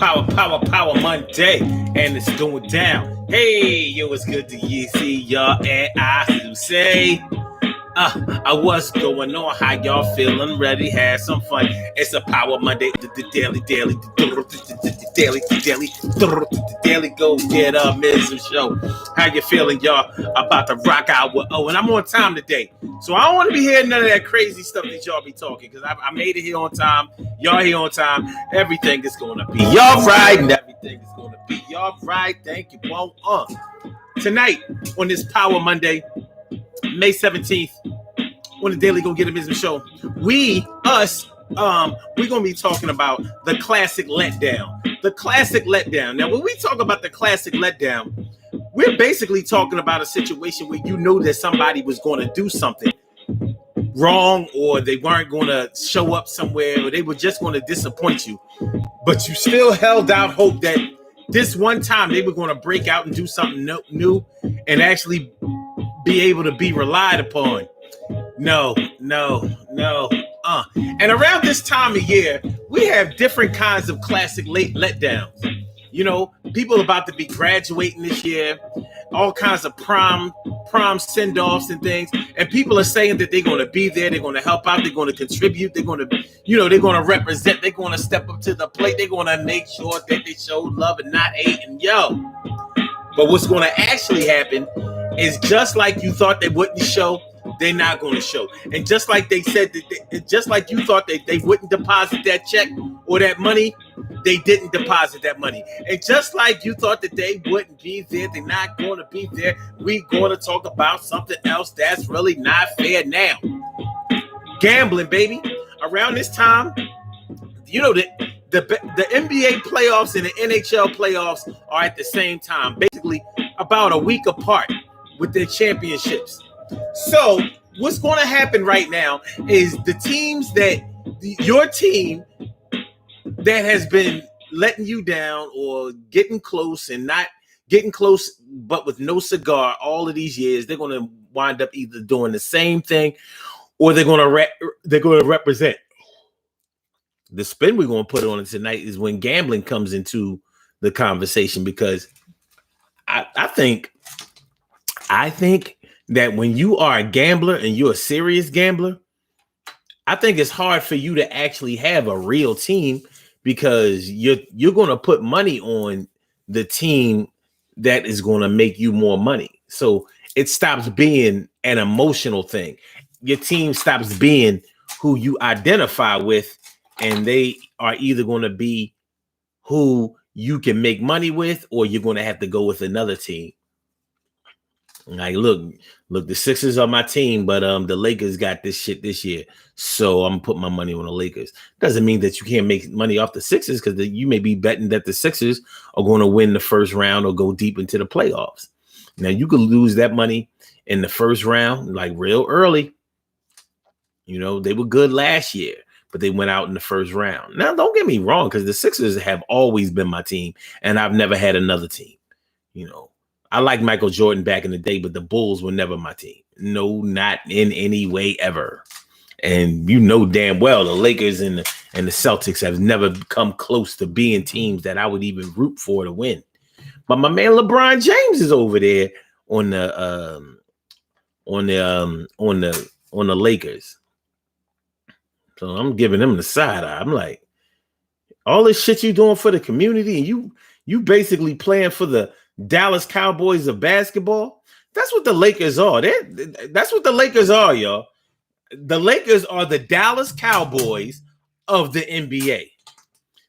Power Monday, and it's going down. Hey, yo, it's good to see y'all, and I do say, what's going on? How y'all feeling? Ready? Have some fun. It's a Power Monday, the daily go get a Miz show. How you feeling, y'all? About to rock out with and I'm on time today, so I don't want to be hearing none of that crazy stuff that y'all be talking, because I made it here on time. Y'all here on time. Everything is gonna be y'all right, and everything is gonna be y'all right. Thank you. Well, tonight on this Power Monday, May 17th, on the Daily Go Get a Business show, we're gonna be talking about the Classic Letdown. The Classic Letdown. Now, when we talk about the Classic Letdown, we're basically talking about a situation where you know that somebody was going to do something wrong, or they weren't going to show up somewhere, or they were just going to disappoint you, but you still held out hope that this one time they were going to break out and do something new and actually be able to be relied upon. No. And around this time of year, we have different kinds of classic letdowns. You know, people about to be graduating this year, all kinds of prom send-offs and things. And people are saying that they're going to be there, they're going to help out, they're going to contribute, they're going to represent, they're going to step up to the plate, they're going to make sure that they show love and not hate. And but what's going to actually happen is, just like you thought they wouldn't show, they're not going to show. And just like they said, just like you thought they wouldn't deposit that check or that money, they didn't deposit that money. And just like you thought that they wouldn't be there, they're not going to be there. We're going to talk about something else that's really not fair now. Gambling, baby. Around this time, you know that the NBA playoffs and the NHL playoffs are at the same time, basically about a week apart with their championships. So what's going to happen right now is the teams that your team that has been letting you down or getting close and not getting close, but with no cigar all of these years, they're going to wind up either doing the same thing or they're going to represent. The spin we're going to put on it tonight is when gambling comes into the conversation, because I think that when you are a gambler and you're a serious gambler, I think it's hard for you to actually have a real team, because you're going to put money on the team that is going to make you more money. So it stops being an emotional thing. Your team stops being who you identify with, and they are either going to be who you can make money with, or you're going to have to go with another team. Like, look, the Sixers are my team, but the Lakers got this shit this year, so I'm putting my money on the Lakers. Doesn't mean that you can't make money off the Sixers, because you may be betting that the Sixers are going to win the first round or go deep into the playoffs. Now, you could lose that money in the first round, like real early. You know, they were good last year, but they went out in the first round. Now, don't get me wrong, because the Sixers have always been my team, and I've never had another team. You know, I like Michael Jordan back in the day, but the Bulls were never my team. No, not in any way ever. And you know damn well the Lakers and the Celtics have never come close to being teams that I would even root for to win. But my man LeBron James is over there on the Lakers. So I'm giving him the side eye. I'm like, all this shit you doing for the community, and you basically playing for the Dallas Cowboys of basketball. That's what the Lakers are. That's what the Lakers are, y'all. The Lakers are the Dallas Cowboys of the NBA.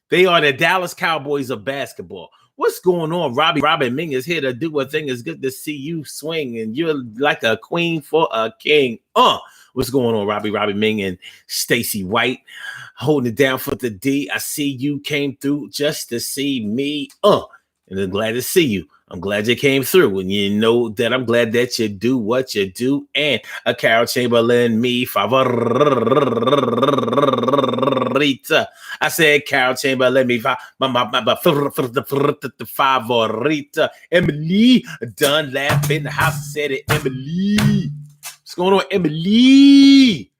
They are the Dallas Cowboys of basketball. What's going on? Robbie Ming is here to do a thing. It's good to see you swing, and you're like a queen for a king. What's going on, Robbie Ming and Stacy White holding it down for the D. I see you came through just to see me. And I'm glad to see you. I'm glad you came through, and you know that I'm glad that you do what you do. And a Carol Chamberlain, mi favorita. I said Carol Chamberlain, mi favorita. Emily Dunlap in the house. I said it, Emily. What's going on, Emily?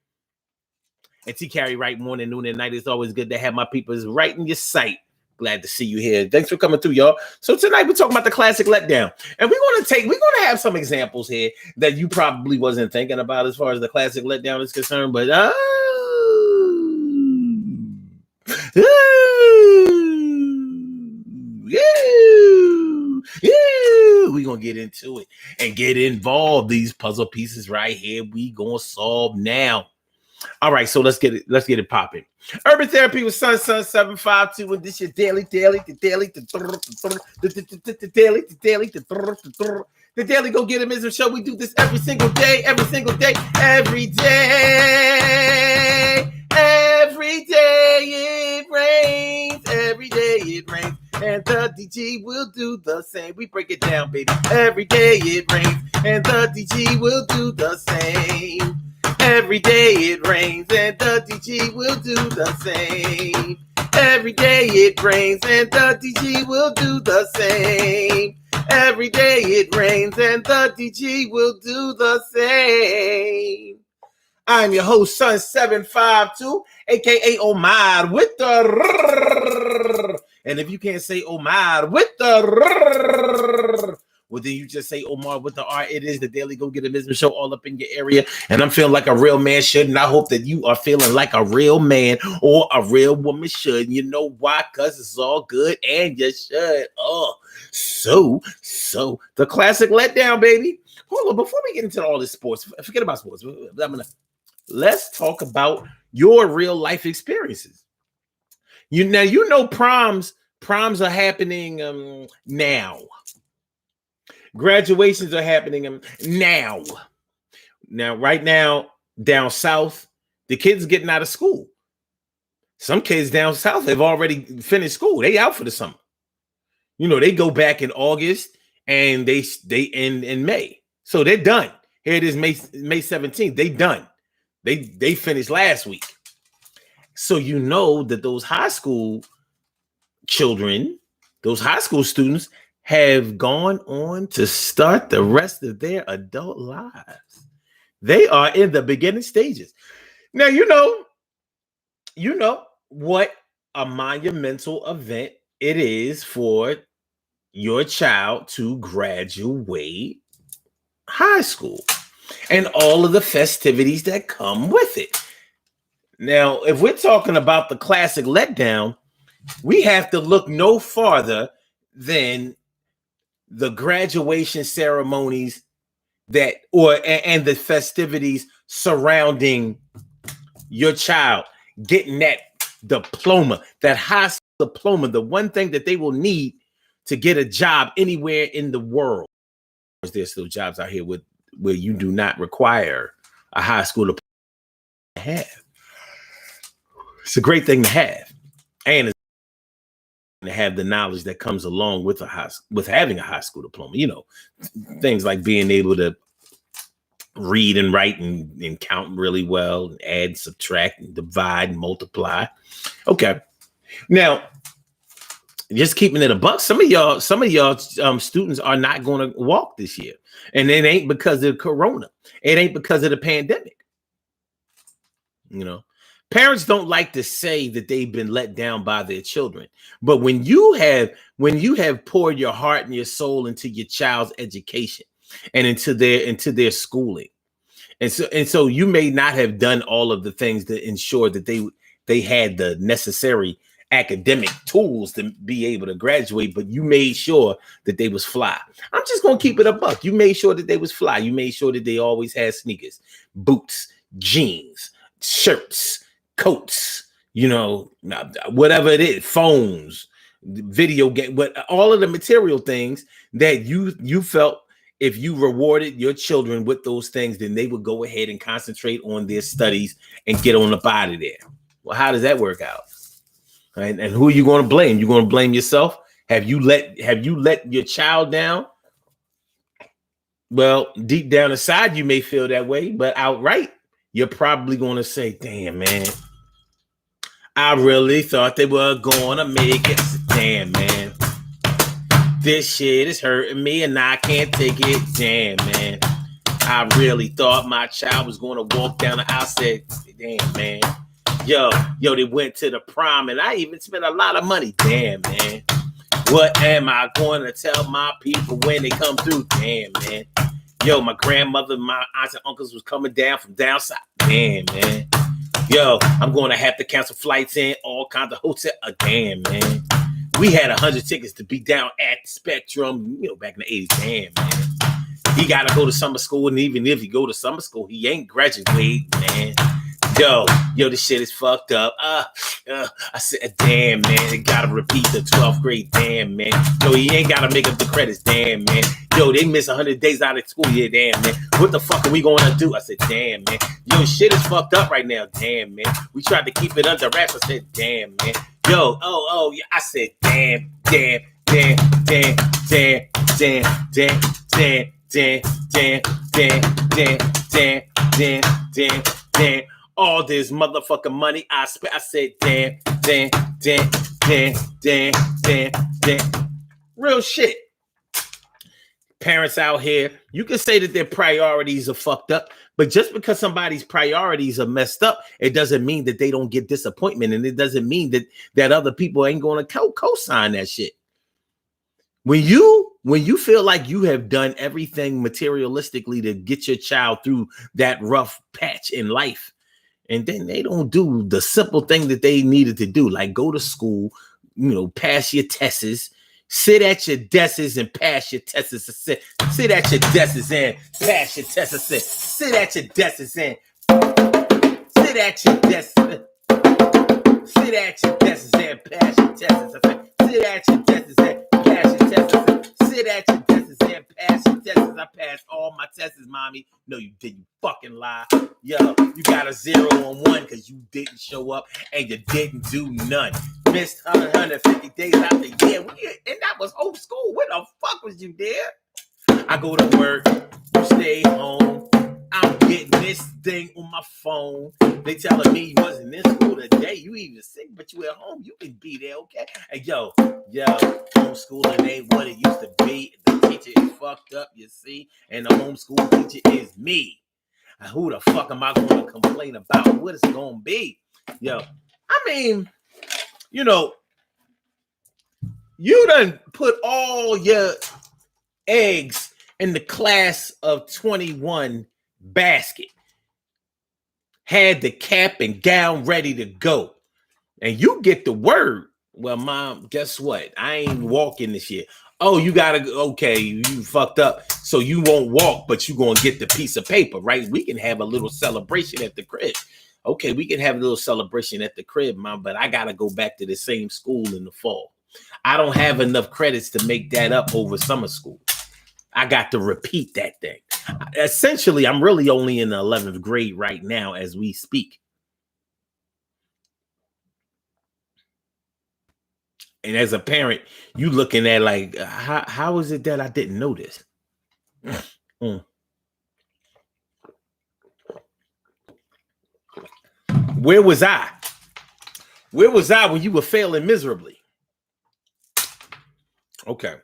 And T Carry right morning, noon, and night. It's always good to have my people right in your sight. Glad to see you here. Thanks for coming through, y'all. So tonight we're talking about the classic letdown. And we're gonna have some examples here that you probably wasn't thinking about as far as the classic letdown is concerned, but we're gonna get into it and get involved. These puzzle pieces right here, we gonna solve now. All right, so let's get it popping. Urban Therapy with Sun 752, and this your daily. The daily go get him show. We do this every single day. Every day it rains. Every day it rains, and the DG will do the same. We break it down, baby. Every day it rains, and the DG will do the same. Every day it rains, and the DG will do the same. Every day it rains, and the DG will do the same. Every day it rains, and the DG will do the same. I'm your host, Sun 752, aka Omar with the. And if you can't say Omar with the. Well, then you just say Omar with the R. It is the Daily Go Get a Business Show all up in your area. And I'm feeling like a real man should. And I hope that you are feeling like a real man or a real woman should. And you know why? Because it's all good and you should. Oh, so the classic letdown, baby. Hold on, before we get into all this sports, forget about sports. Let's talk about your real life experiences. You know proms are happening now. Graduations are happening now. Right now, down south, the kids getting out of school. Some kids down south have already finished school. They out for the summer. You know, they go back in August and they end in May. So they're done. Here it is, May 17th. They done. They finished last week. So you know that those high school children, those high school students have gone on to start the rest of their adult lives. They are in the beginning stages. Now, you know what a monumental event it is for your child to graduate high school and all of the festivities that come with it. Now, if we're talking about the classic letdown, we have to look no farther than the graduation ceremonies and the festivities surrounding your child getting that diploma, that high school diploma, the one thing that they will need to get a job anywhere in the world. There's still jobs out here where you do not require a high school diploma to have. It's a great thing to have, and it's to have the knowledge that comes along with having a high school diploma. You know, things like being able to read and write and count really well, and add, subtract, and divide, and multiply. Okay, now just keeping it a buck. Some of y'all students are not going to walk this year, and it ain't because of Corona. It ain't because of the pandemic. You know. Parents don't like to say that they've been let down by their children, but when you have poured your heart and your soul into your child's education and into their schooling, and so you may not have done all of the things to ensure that they had the necessary academic tools to be able to graduate, but you made sure that they was fly. I'm just gonna keep it a buck. You made sure that they was fly. You made sure that they always had sneakers, boots, jeans, shirts, coats, you know, whatever it is, phones, video game, but all of the material things that you felt if you rewarded your children with those things, then they would go ahead and concentrate on their studies and get on up out of there. Well, how does that work out? Right? And who are you going to blame? You're going to blame yourself? Have you let your child down? Well, deep down inside, you may feel that way, but outright, you're probably going to say, damn, man, I really thought they were going to make it. Damn, man, this shit is hurting me and I can't take it. Damn, man, I really thought my child was going to walk down the aisle. Said, damn, man, Yo, they went to the prom, and I even spent a lot of money. Damn, man. What am I going to tell my people when they come through? Damn, man. Yo, my grandmother, my aunts and uncles was coming down from down south. Damn, man. Yo, I'm going to have to cancel flights in all kinds of hotels. Damn, man. We had 100 tickets to be down at the Spectrum, back in the 80s. Damn, man. He got to go to summer school, and even if he go to summer school, he ain't graduate, man. Yo, this shit is fucked up. I said, damn, man, they gotta repeat the 12th grade. Damn, man. Yo, he ain't gotta make up the credits. Damn, man. Yo, they miss 100 days out of school. Yeah, damn, man. What the fuck are we gonna do? I said, damn, man. Yo, shit is fucked up right now. Damn, man. We tried to keep it under wraps. I said, damn, man. Yo, yeah. I said, damn. All this motherfucking money I spent. I said, damn. Real shit. Parents out here, you can say that their priorities are fucked up, but just because somebody's priorities are messed up, it doesn't mean that they don't get disappointment, and it doesn't mean that other people ain't going to co-sign that shit. When you feel like you have done everything materialistically to get your child through that rough patch in life, and then they don't do the simple thing that they needed to do, like go to school, pass your tests, sit at your desks and pass your tests. Sit at your desks and pass your tests. Sit at your desks and sit at your desks. Sit at your desks and pass your tests. Sit at your desks and pass your tests. Sit at your desks and pass your tests. I passed all my tests, mommy. No, you didn't. You fucking lie. Yo, you got a 0 on 1 because you didn't show up and you didn't do none. Missed 150 days out the year. And that was homeschool. Where the fuck was you there? I go to work. You stay home. I'm getting this thing on my phone. They telling me you wasn't in school today. You even sick, but you at home. You can be there, okay? Hey, yo, homeschooling ain't what it used to be. The teacher is fucked up, you see, and the homeschool teacher is me. Who the fuck am I going to complain about? What it's going to be? Yo, I mean, you done put all your eggs in the class of 21 basket, had the cap and gown ready to go, and you get the word, well, mom, guess what? I ain't walking this year. Oh, you gotta go. Okay, you fucked up, so you won't walk, but you gonna get the piece of paper, right? We can have a little celebration at the crib. Okay, we can have a little celebration at the crib, mom, but I gotta go back to the same school in the fall. I don't have enough credits to make that up over summer school. I got to repeat that thing. Essentially, I'm really only in the 11th grade right now as we speak. And as a parent, you looking at like, how is it that I didn't know this? Where was I? Where was I when you were failing miserably? Okay.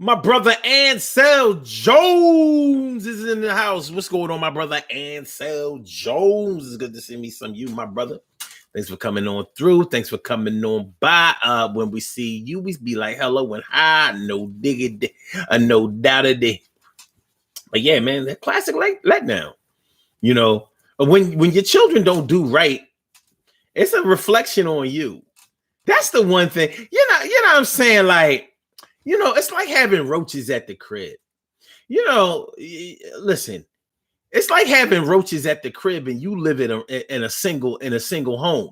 My brother Ansel Jones is in the house. What's going on, my brother Ansel Jones? It's good to see me some you, my brother. Thanks for coming on through. Thanks for coming on by. When we see you, we be like hello and hi. No diggity, no doubtity. But yeah, man, that classic letdown. When your children don't do right, it's a reflection on you. That's the one thing. You know what I'm saying? Like, it's like having roaches at the crib. Listen, it's like having roaches at the crib and you live in a single home,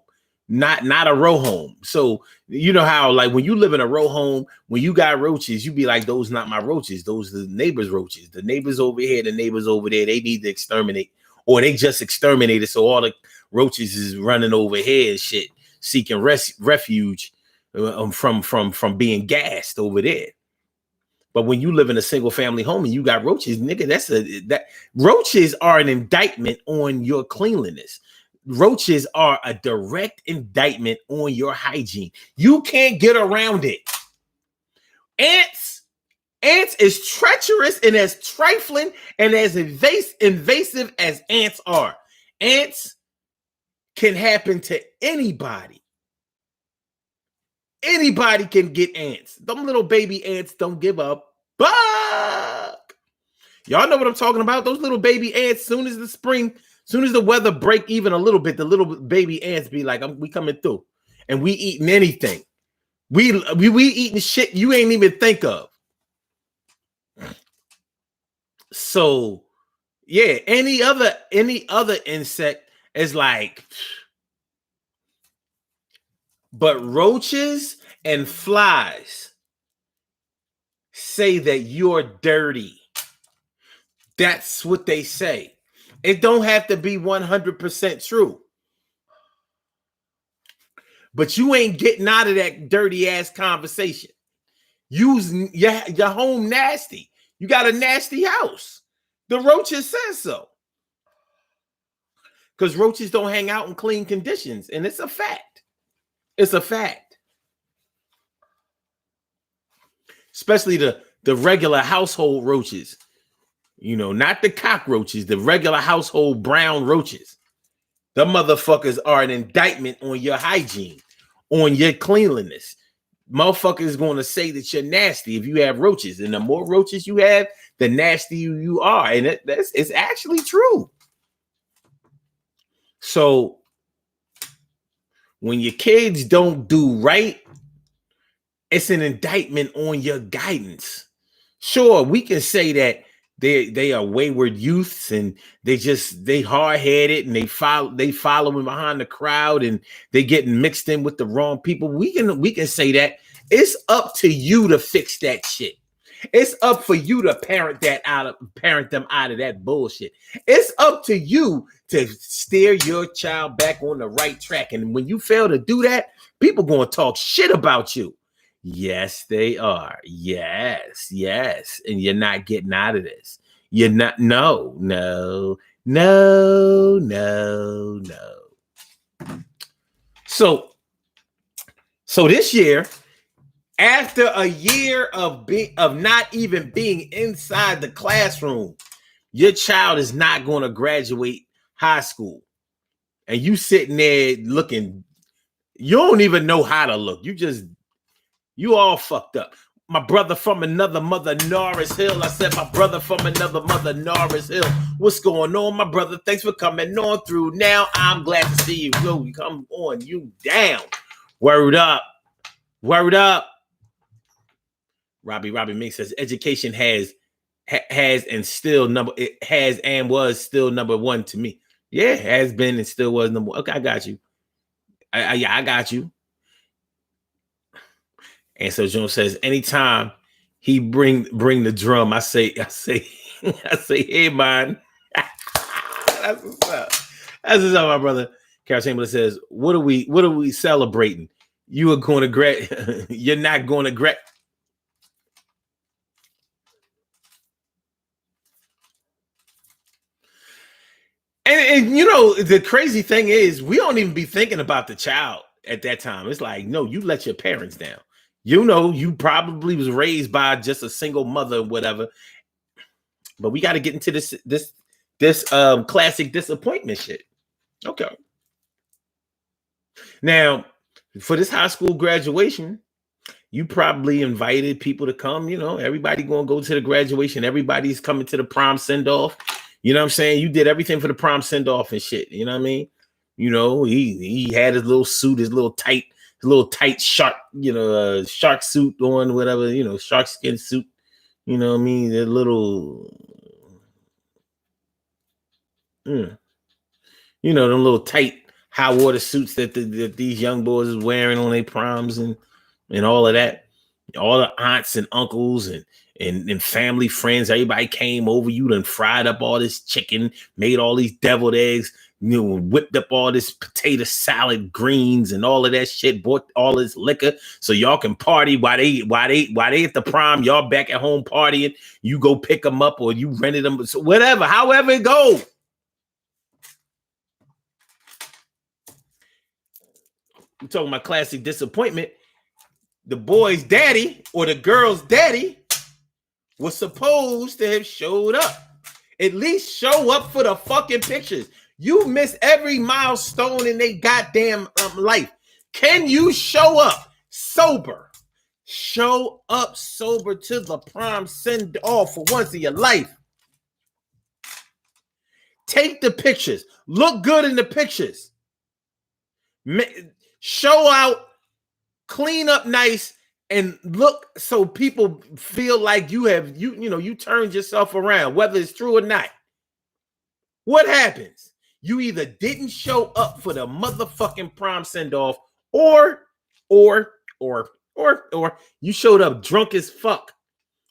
not a row home. So you know how, like, when you live in a row home, when you got roaches, you be like, those not my roaches. Those are the neighbors' roaches. The neighbors over here, the neighbors over there, they need to exterminate, or they just exterminated. So all the roaches is running over here and shit, seeking refuge from being gassed over there. But when you live in a single family home and you got roaches, nigga, roaches are an indictment on your cleanliness. Roaches are a direct indictment on your hygiene. You can't get around it. Ants is treacherous and as trifling and as invasive as ants are. Ants can happen to anybody. Anybody can get ants. Them little baby ants don't give a fuck. Y'all know what I'm talking about? Those little baby ants, soon as the weather break even a little bit, the little baby ants be like, we coming through. And we eating anything. We eating shit you ain't even think of. So, yeah, any other insect is like, but roaches and flies say that you're dirty. That's what they say. It don't have to be 100% true. But you ain't getting out of that dirty ass conversation. Your home nasty. You got a nasty house. The roaches says so. Because roaches don't hang out in clean conditions. And it's a fact. It's a fact. Especially the regular household roaches. You know, not the cockroaches, the regular household brown roaches. The motherfuckers are an indictment on your hygiene, on your cleanliness. Motherfuckers going to say that you're nasty if you have roaches. And the more roaches you have, the nastier you are. And it's actually true. So when your kids don't do right, it's an indictment on your guidance. Sure, we can say that they are wayward youths and they hard-headed and they following behind the crowd and they getting mixed in with the wrong people. We can say that. It's up to you to fix that shit. It's up for you to parent them out of that bullshit. It's up to you to steer your child back on the right track. And when you fail to do that, people gonna talk shit about you. Yes, they are. Yes. And you're not getting out of this. You're not. No. So this year, after a year of not even being inside the classroom, your child is not going to graduate high school. And you sitting there looking, you don't even know how to look. You all fucked up. My brother from another mother, Norris Hill. I said, my brother from another mother, Norris Hill. What's going on, my brother? Thanks for coming on through. Now I'm glad to see you. Yo, come on, you down. Word up. Robbie Mink says education has and still was still number one to me. Yeah, has been and still was number one. Okay, I got you. I got you. And so Jones says, anytime he bring the drum, I say, hey man. That's what's up. That's what's up, my brother. Carol Chamberlain says, what are we celebrating? You are going to you're not going to And you know, the crazy thing is we don't even be thinking about the child at that time. It's like, no, you let your parents down. You know, you probably was raised by just a single mother or whatever. But we got to get into this classic disappointment shit. Okay. Now, for this high school graduation, you probably invited people to come. You know, everybody going to go to the graduation. Everybody's coming to the prom send-off. You know what I'm saying? You did everything for the prom send-off and shit. You know what I mean? You know, he had his little suit, his little tight shark, shark suit on, whatever, shark skin suit. You know what I mean? The little, them little tight high water suits that these young boys is wearing on their proms and all of that. All the aunts and uncles and family friends, everybody came over. You done fried up all this chicken, made all these deviled eggs, whipped up all this potato salad, greens, and all of that shit. Bought all this liquor so y'all can party while they at the prom. Y'all back at home partying. You go pick them up or you rented them, so whatever, however it go. I'm talking about classic disappointment. The boy's daddy or the girl's daddy was supposed to have showed up. At least show up for the fucking pictures. You miss every milestone in their goddamn life. Can you show up sober? Show up sober to the prom send off for once in your life. Take the pictures. Look good in the pictures. Show out, clean up nice, and look so people feel like you turned yourself around, whether it's true or not. What happens? You either didn't show up for the motherfucking prom send-off, or you showed up drunk as fuck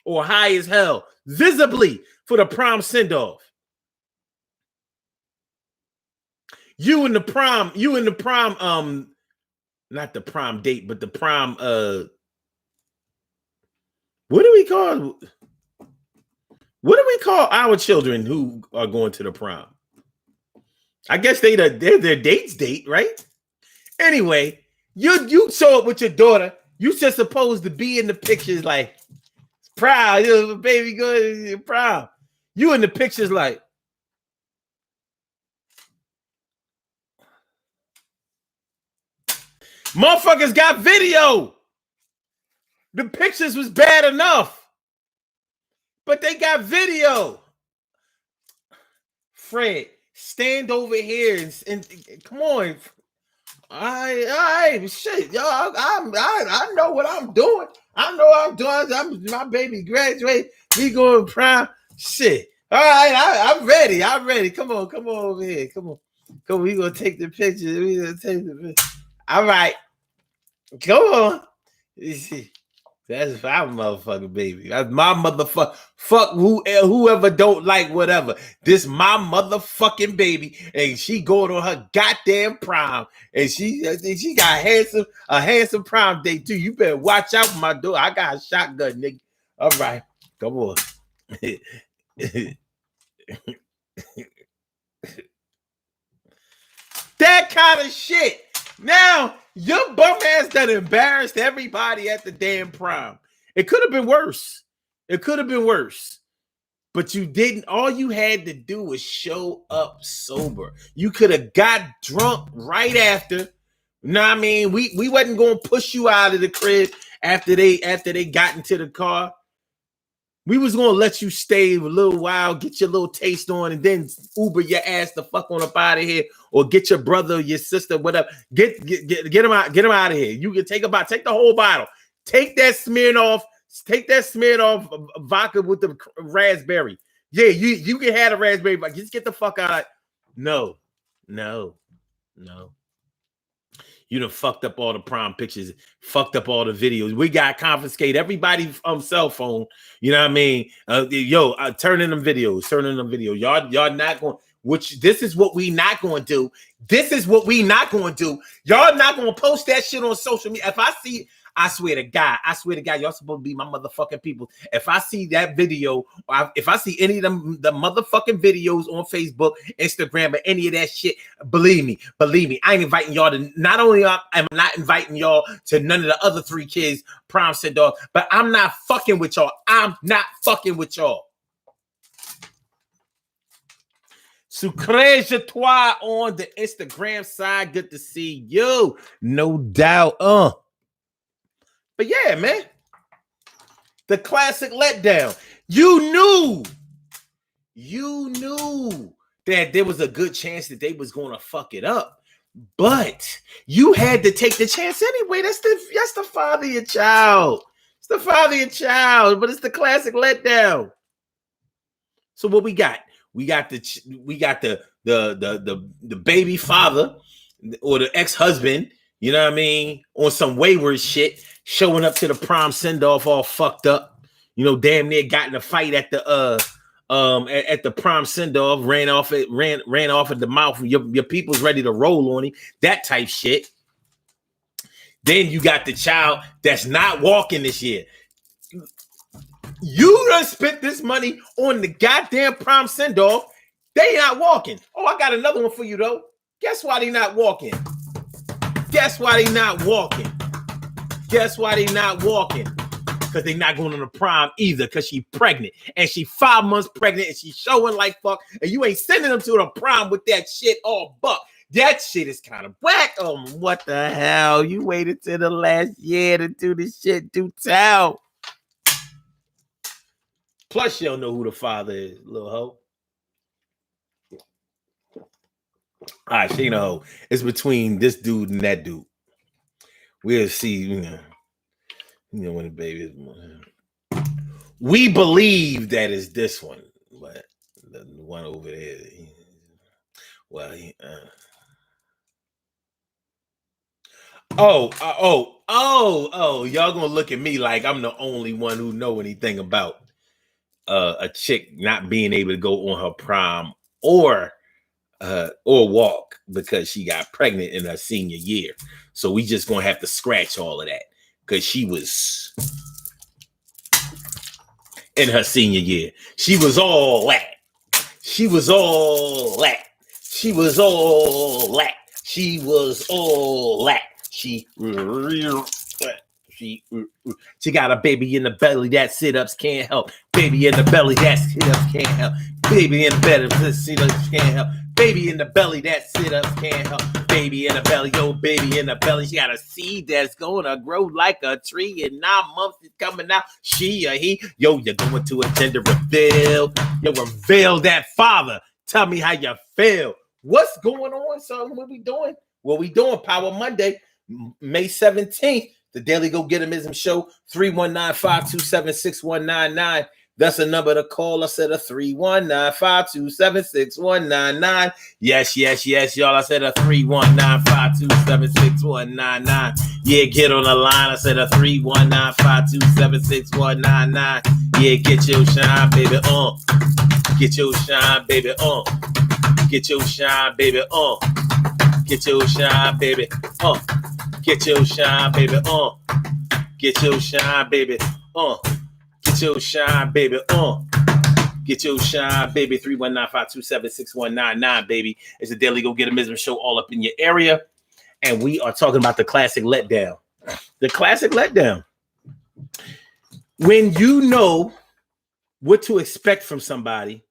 or high as hell, visibly for the prom send-off. You in the prom, not the prom date, but the prom, what do we call our children who are going to the prom? I guess they're their date's date, right? Anyway, you show up with your daughter. You just supposed to be in the pictures like proud, baby going to prom. You in the pictures like, motherfuckers got video. The pictures was bad enough, but they got video. Fred, stand over here and come on. All right, shit, y'all. I know what I'm doing. I know what I'm doing. My baby graduate. We going prom. Shit. All right, I'm ready. Come on over here. Come on. We gonna take the pictures. All right. Come on. That's my motherfucking baby. That's my motherfucker. Fuck whoever don't like whatever. This my motherfucking baby, and she going on her goddamn prom, and she got a handsome prom date too. You better watch out for my door. I got a shotgun, nigga. All right, come on. That kind of shit. Now, your bum ass done embarrassed everybody at the damn prom. It could have been worse. But you didn't. All you had to do was show up sober. You could have got drunk right after. You know what I mean? We wasn't going to push you out of the crib after they got into the car. We was going to let you stay a little while, get your little taste on, and then Uber your ass the fuck on up out of here, or get your brother or your sister, whatever. Get him out of here. You can take the whole bottle. Take that Smirnoff vodka with the raspberry. Yeah, you can have a raspberry, but just get the fuck out. No. You done fucked up all the prom pictures, fucked up all the videos. We got confiscate everybody's cell phone. You know what I mean? Turn in them videos. Y'all not going. This is what we not going to do. Y'all not going to post that shit on social media. If I see, I swear to God, y'all supposed to be my motherfucking people. If I see that video, or if I see any of them, the motherfucking videos on Facebook, Instagram, or any of that shit, believe me, I ain't inviting y'all to, not only am I not inviting y'all to none of the other 3 kids prom send off, but I'm not fucking with y'all. Sucre je toi on the Instagram side. Good to see you. No doubt. But yeah, man. The classic letdown. You knew that there was a good chance that they was going to fuck it up. But you had to take the chance anyway. That's the father of your child. It's the father of your child, but it's the classic letdown. So what we got? We got the baby father or the ex-husband, you know what I mean, on some wayward shit, showing up to the prom send-off all fucked up, damn near got in a fight at the prom send-off, ran off at the mouth. Your people's ready to roll on him, that type shit. Then you got the child that's not walking this year. You done spent this money on the goddamn prom send-off. They not walking. Oh, I got another one for you, though. Guess why they not walking? Because because they're not going on the prom either because she's pregnant. And she 5 months pregnant and she's showing like fuck. And you ain't sending them to the prom with that shit all buck. That shit is kind of whack. Oh, what the hell? You waited till the last year to do this shit. Do tell. Plus, you don't know who the father is, little hoe. All right, she ain't a hoe. It's between this dude and that dude. We'll see, you know when the baby is. We believe that is this one, but the one over there, well, y'all gonna look at me like I'm the only one who know anything about a chick not being able to go on her prom or walk because she got pregnant in her senior year. So we just gonna have to scratch all of that because she was in her senior year. She was all that. She was all that. She was all that. She was all that. She got a baby in the belly that sit-ups can't help. Baby in the belly that sit-ups can't help. Baby in the belly that sit-ups can't help. Baby in the belly that sit-ups can't help. Baby in the belly, yo, baby in the belly. She got a seed that's gonna grow like a tree. In 9 months it's coming out. She or he, yo, you're going to a gender reveal. Yo, reveal that father. Tell me how you feel. What's going on, son? What we doing? What we doing? Power Monday, May 17th. The Daily Go Getism Show, 319-527-6199. That's a number to call. I said a 319-527-6199. Yes, y'all. I said a 319-527-6199. Yeah, get on the line. I said a 319-527-6199. Yeah, get your shine, baby, on. Get your shine, baby, on. Get your shine, baby, on. Get your shine, baby, on. Get your shine, baby, on. Get your shine, baby, on. Get your shine, baby, on. Get your shine, baby. 319-527-6199, baby. It's a Daily Go Getism Show all up in your area. And we are talking about the Classic Letdown. The Classic Letdown. When you know what to expect from somebody,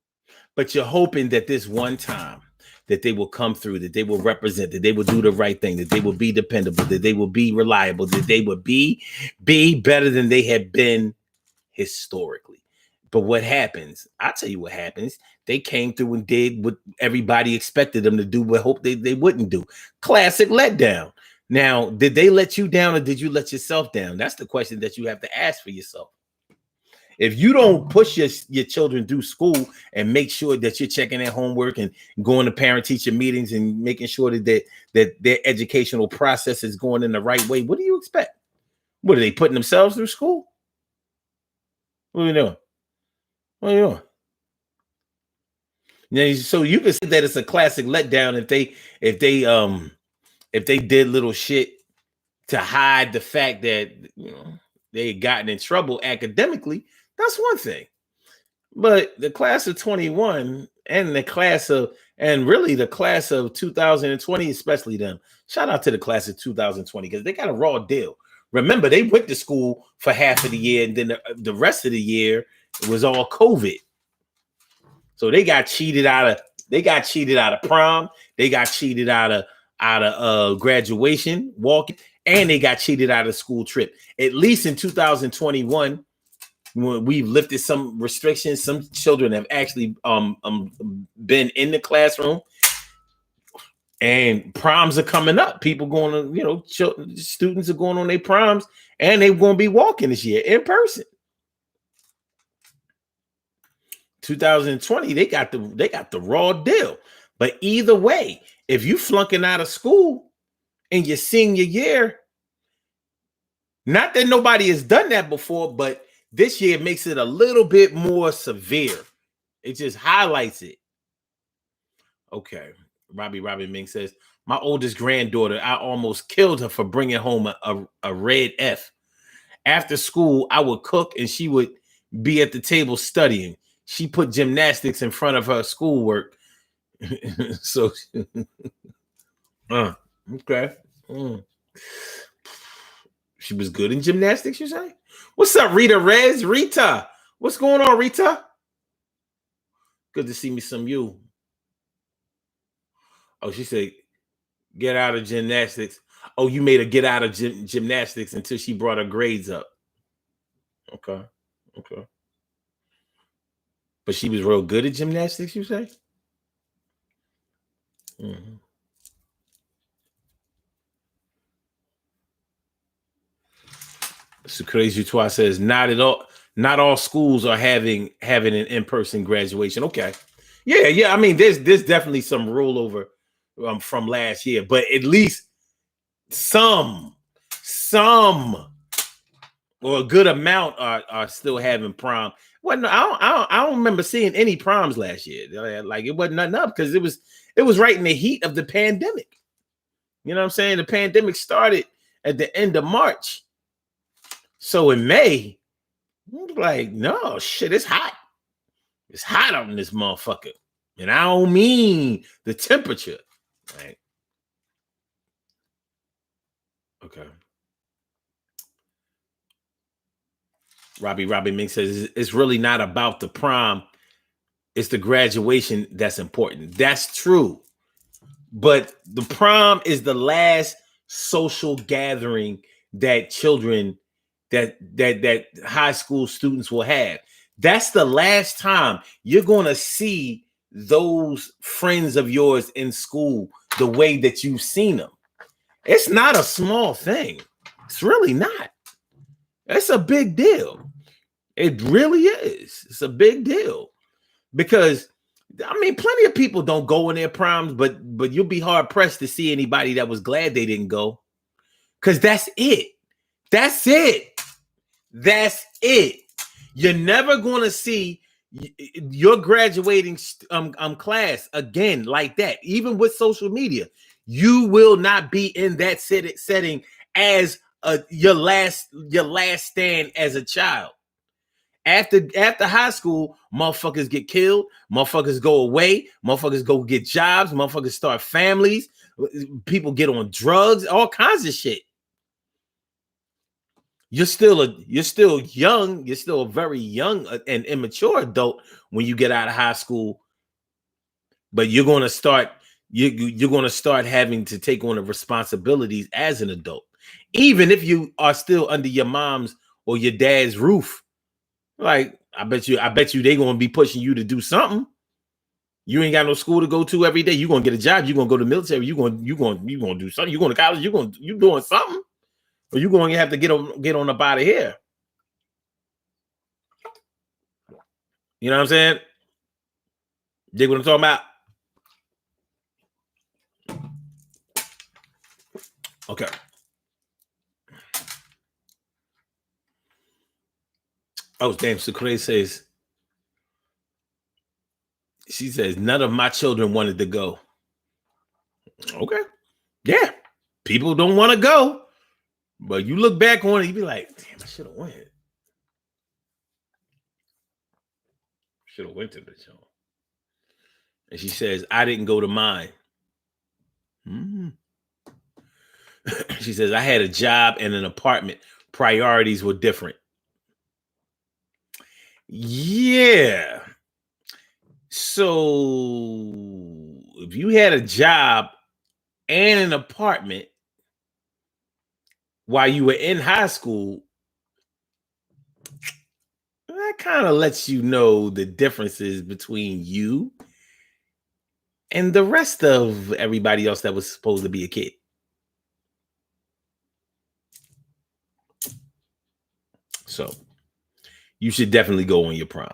but you're hoping that this one time that they will come through, that they will represent, that they will do the right thing, that they will be dependable, that they will be reliable, that they will be better than they have been historically. But what happens? I'll tell you what happens. They came through and did what everybody expected them to do, but hope they wouldn't do. Classic letdown. Now, did they let you down or did you let yourself down? That's the question that you have to ask for yourself. If you don't push your children through school and make sure that you're checking their homework and going to parent-teacher meetings and making sure that their educational process is going in the right way, what do you expect? What are they putting themselves through school? What are you doing? What are you doing? Now, so you can say that it's a classic letdown if they did little shit to hide the fact that they had gotten in trouble academically. That's one thing. But the class of 21 and the class of 2020, especially them. Shout out to the class of 2020 because they got a raw deal. Remember, they went to school for half of the year, and then the rest of the year it was all COVID. So they got cheated out of prom, they got cheated out of graduation, walking, and they got cheated out of school trip. At least in 2021, when we've lifted some restrictions, some children have actually been in the classroom. And proms are coming up. People going to, students are going on their proms, and they're going to be walking this year in person. 2020, they got the raw deal. But either way, if you flunking out of school in your senior year, not that nobody has done that before, but this year makes it a little bit more severe. It just highlights it. Okay. Robbie Ming says, my oldest granddaughter, I almost killed her for bringing home a red F. After school, I would cook and she would be at the table studying. She put gymnastics in front of her schoolwork. So, okay. She was good in gymnastics, you say? What's up, Rita Rez? Rita, what's going on, Rita? Good to see me some you. Oh, she said, get out of gymnastics. Oh, you made her get out of gymnastics until she brought her grades up. Okay. Okay. But she was real good at gymnastics, you say? Mm-hmm. So Crazy Twice says, not at all. Not all schools are having an in-person graduation. Okay. Yeah. I mean, there's definitely some rollover from last year, but at least some or a good amount are still having prom. Well, no, I don't remember seeing any proms last year. Like, it wasn't nothing up because it was right in the heat of the pandemic. You know what I'm saying? The pandemic started at the end of March. So in May, like, no shit, it's hot. It's hot out in this motherfucker. And I don't mean the temperature. Right. Okay. Robbie Mink says it's really not about the prom. It's the graduation that's important. That's true. But the prom is the last social gathering that children, that high school students will have. That's the last time you're going to see those friends of yours in school the way that you've seen them. It's not a small thing. It's really not. It's a big deal. It really is. It's a big deal because, I mean, plenty of people don't go in their proms, but you'll be hard pressed to see anybody that was glad they didn't go, because that's it. That's it. That's it. You're never going to see your graduating class again like that. Even with social media, you will not be in that setting as your last stand as a child. After high school, motherfuckers get killed, motherfuckers go away, motherfuckers go get jobs, motherfuckers start families, people get on drugs, all kinds of shit. You're still young, you're still a very young and immature adult when you get out of high school, but you're going to start having to take on the responsibilities as an adult, even if you are still under your mom's or your dad's roof. Like, I bet you they're gonna be pushing you to do something. You ain't got no school to go to every day. You're gonna get a job, you're gonna go to the military, you're gonna do something, you're going to college, you doing something, or you're gonna have to get on up out of here. You know what I'm saying? Dig what I'm talking about? Okay. Oh, damn. Sucre says, she says, none of my children wanted to go. Okay. Yeah. People don't want to go. But you look back on it, you be like, damn, I should have went. Should have went to the show. And she says, I didn't go to mine. Mm-hmm. She says, I had a job and an apartment. Priorities were different. Yeah. So if you had a job and an apartment while you were in high school, that kind of lets you know the differences between you and the rest of everybody else that was supposed to be a kid. So you should definitely go on your prom.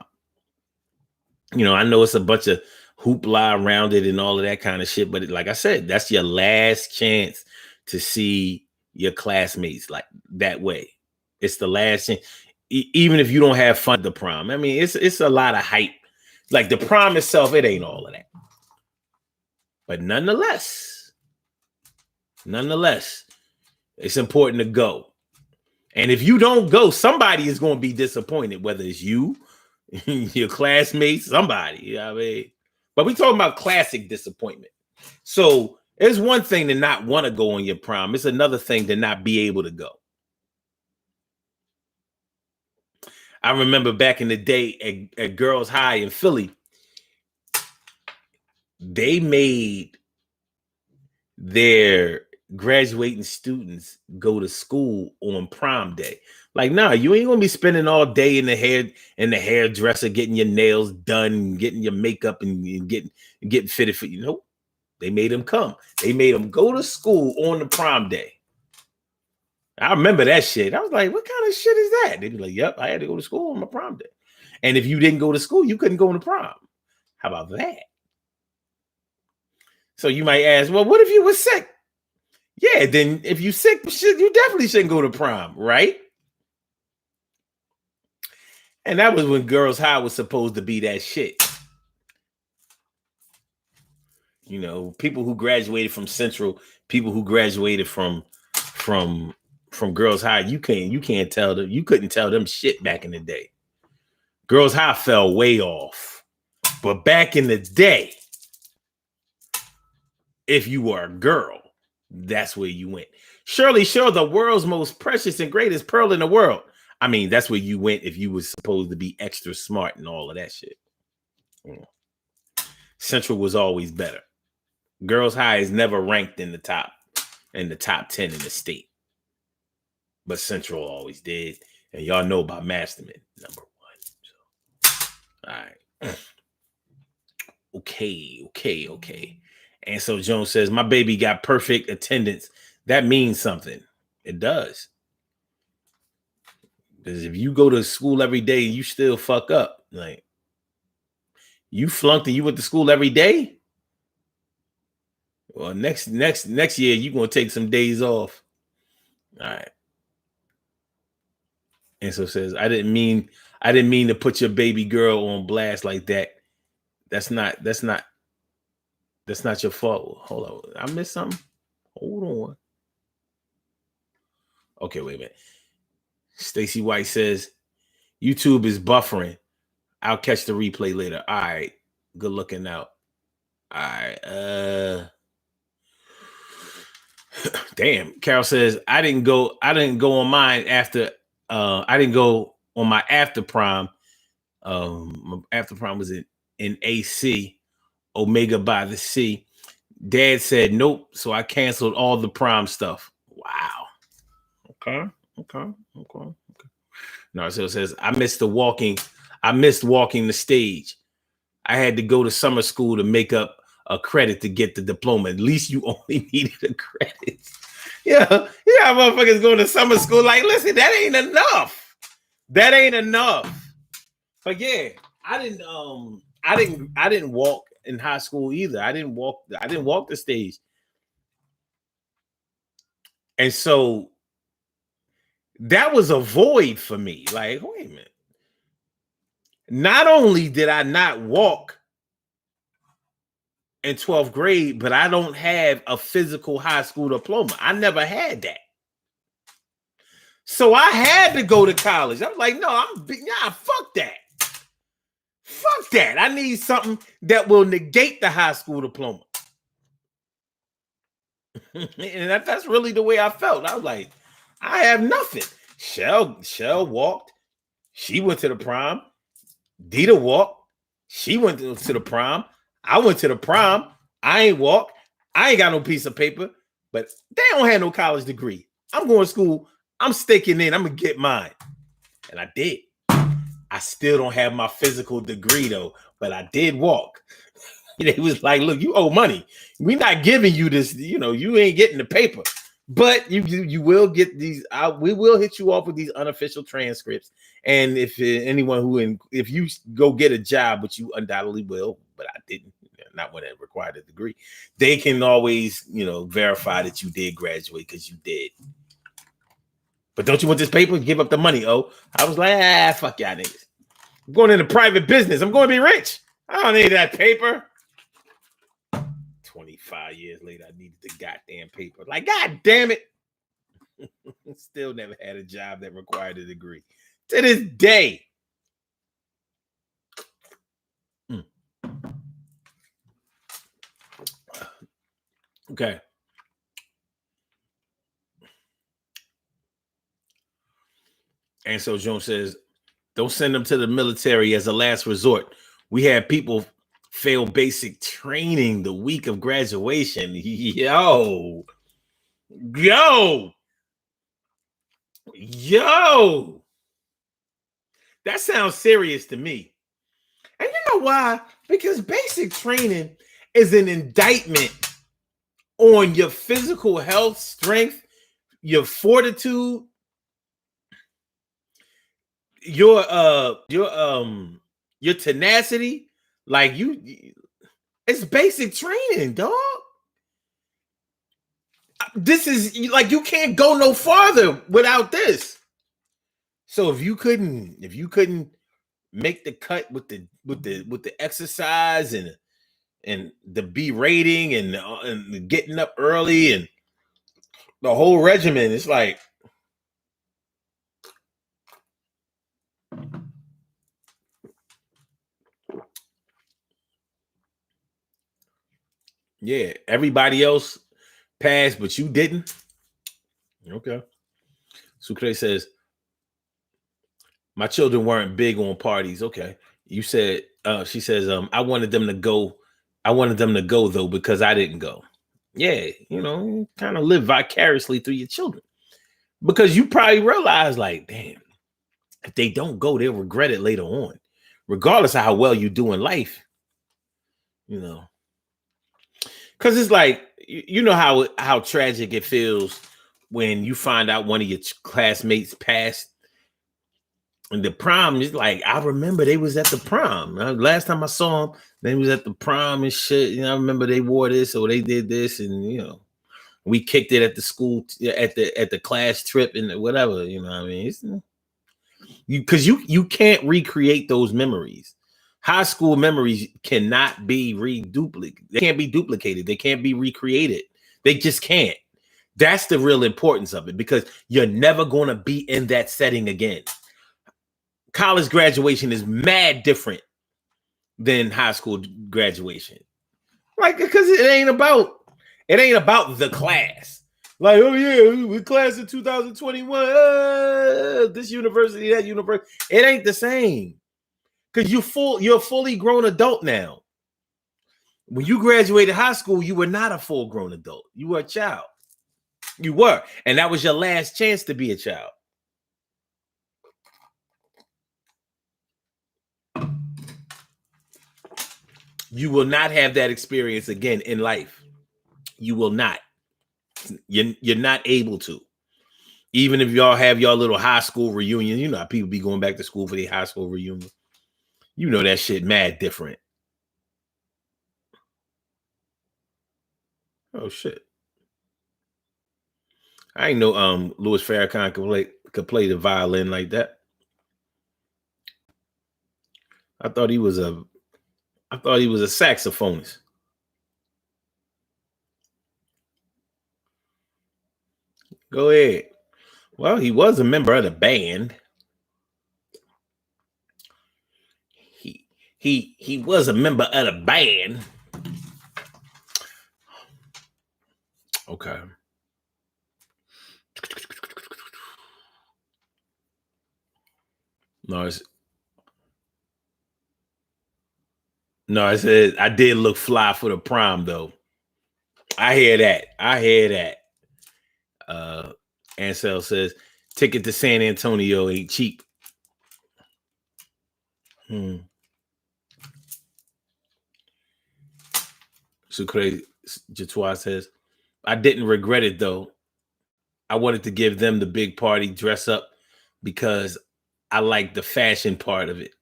You know, I know it's a bunch of hoopla around it and all of that kind of shit, but like I said, that's your last chance to see your classmates like that way. It's the last chance, even if you don't have fun at the prom. I mean, it's a lot of hype. Like the prom itself, it ain't all of that. But nonetheless, it's important to go. And if you don't go, somebody is going to be disappointed, whether it's you, your classmates, somebody. You know what I mean? But we talking about classic disappointment. So it's one thing to not want to go on your prom. It's another thing to not be able to go. I remember back in the day at Girls High in Philly, they made their graduating students go to school on prom day. Like, nah, you ain't gonna be spending all day in the hairdresser, getting your nails done, getting your makeup and getting fitted for you. Nope. They made them come. They made them go to school on the prom day. I remember that shit. I was like, what kind of shit is that? They'd be like, yep, I had to go to school on my prom day. And if you didn't go to school, you couldn't go to prom. How about that? So you might ask, well, what if you were sick? Yeah, then if you sick, you definitely shouldn't go to prom, right? And that was when Girls High was supposed to be that shit. You know, people who graduated from Central, people who graduated from Girls High, you can't tell them, you couldn't tell them shit back in the day. Girls High fell way off. But back in the day, if you were a girl, that's where you went. Shirley Shore, the world's most precious and greatest pearl in the world. I mean, that's where you went if you was supposed to be extra smart and all of that shit. Central was always better. Girls High is never ranked in the top 10 in the state. But Central always did. And y'all know about Masterman, number 1. So, all right. Okay. And so Jones says, my baby got perfect attendance. That means something. It does. Because if you go to school every day, you still fuck up. Like, you flunked and you went to school every day? Well, next year, you're going to take some days off. All right. And so says, I didn't mean to put your baby girl on blast like that. That's not your fault. Hold on. I missed something. Hold on. Okay, wait a minute. Stacy White says, YouTube is buffering. I'll catch the replay later. All right. Good looking out. All right. Damn. Carol says, I didn't go on mine after I didn't go on my after prom. My after prom was in AC, Omega by the Sea. Dad said nope, so I canceled all the prom stuff. Wow. Okay. No, so it says I missed walking the stage. I had to go to summer school to make up a credit to get the diploma. At least you only needed a credit. Yeah, motherfuckers going to summer school. Like, listen, that ain't enough. But yeah, I didn't walk in high school either. I didn't walk the stage. And so that was a void for me. Like, wait a minute. Not only did I not walk in 12th grade, but I don't have a physical high school diploma. I never had that. So I had to go to college. I was like, fuck that. Fuck that. I need something that will negate the high school diploma. And that's really the way I felt. I was like, I have nothing. Shell walked. She went to the prom. Dita walked. She went to the prom. I went to the prom. I ain't walk. I ain't got no piece of paper, but they don't have no college degree. I'm going to school. I'm sticking in. I'm going to get mine. And I did. I still don't have my physical degree though, but I did walk. They was like, look, you owe money. We're not giving you this, you ain't getting the paper, but you will get these. We will hit you off with these unofficial transcripts. And if anyone if you go get a job, which you undoubtedly will, but I didn't, not when it required a degree, they can always, verify that you did graduate because you did. But don't you want this paper? Give up the money. Oh, I was like, fuck y'all niggas. I'm going into private business. I'm going to be rich. I don't need that paper. 25 years later, I needed the goddamn paper. Like, god damn it. Still never had a job that required a degree. To this day. Okay. And so Jones says, Don't send them to the military as a last resort. We had people fail basic training the week of graduation. Yo. That sounds serious to me. And you know why? Because basic training is an indictment on your physical health, strength, your fortitude, your tenacity. Like it's basic training, dog. This is like you can't go no farther without this. So if you couldn't make the cut with the exercise and the B rating and getting up early and the whole regimen, it's like yeah, everybody else passed, but you didn't. Okay. Sucre says, my children weren't big on parties. Okay. You said, she says, I wanted them to go though, because I didn't go. Yeah, kind of live vicariously through your children. Because you probably realize, like, damn, if they don't go, they'll regret it later on, regardless of how well you do in life. Because it's like, you know how tragic it feels when you find out one of your classmates passed. And the prom is like, I remember they was at the prom. Last time I saw them, they was at the prom and shit. I remember they wore this or they did this, and we kicked it at the school at the class trip and whatever. You know what I mean? Because you can't recreate those memories. High school memories cannot be reduplicated. They can't be duplicated. They can't be recreated. They just can't. That's the real importance of it, because you're never going to be in that setting again. College graduation is mad different than high school graduation. Like, because it ain't about the class. Like, oh yeah, we class in 2021. This university, that university. It ain't the same. Because you're a fully grown adult now. When you graduated high school, you were not a full grown adult. You were a child. You were. And that was your last chance to be a child. You will not have that experience again in life. You will not. You're not able to. Even if y'all have your little high school reunion, you know how people be going back to school for their high school reunion. You know that shit mad different. Oh shit. I ain't know Louis Farrakhan could play the violin like that. I thought he was a saxophonist. Go ahead. Well, he was a member of the band. He was a member of the band. Okay. No, I said I did look fly for the prom though. I hear that. Ansel says ticket to San Antonio ain't cheap. Sucre Jatois says, I didn't regret it though. I wanted to give them the big party dress up because I like the fashion part of it.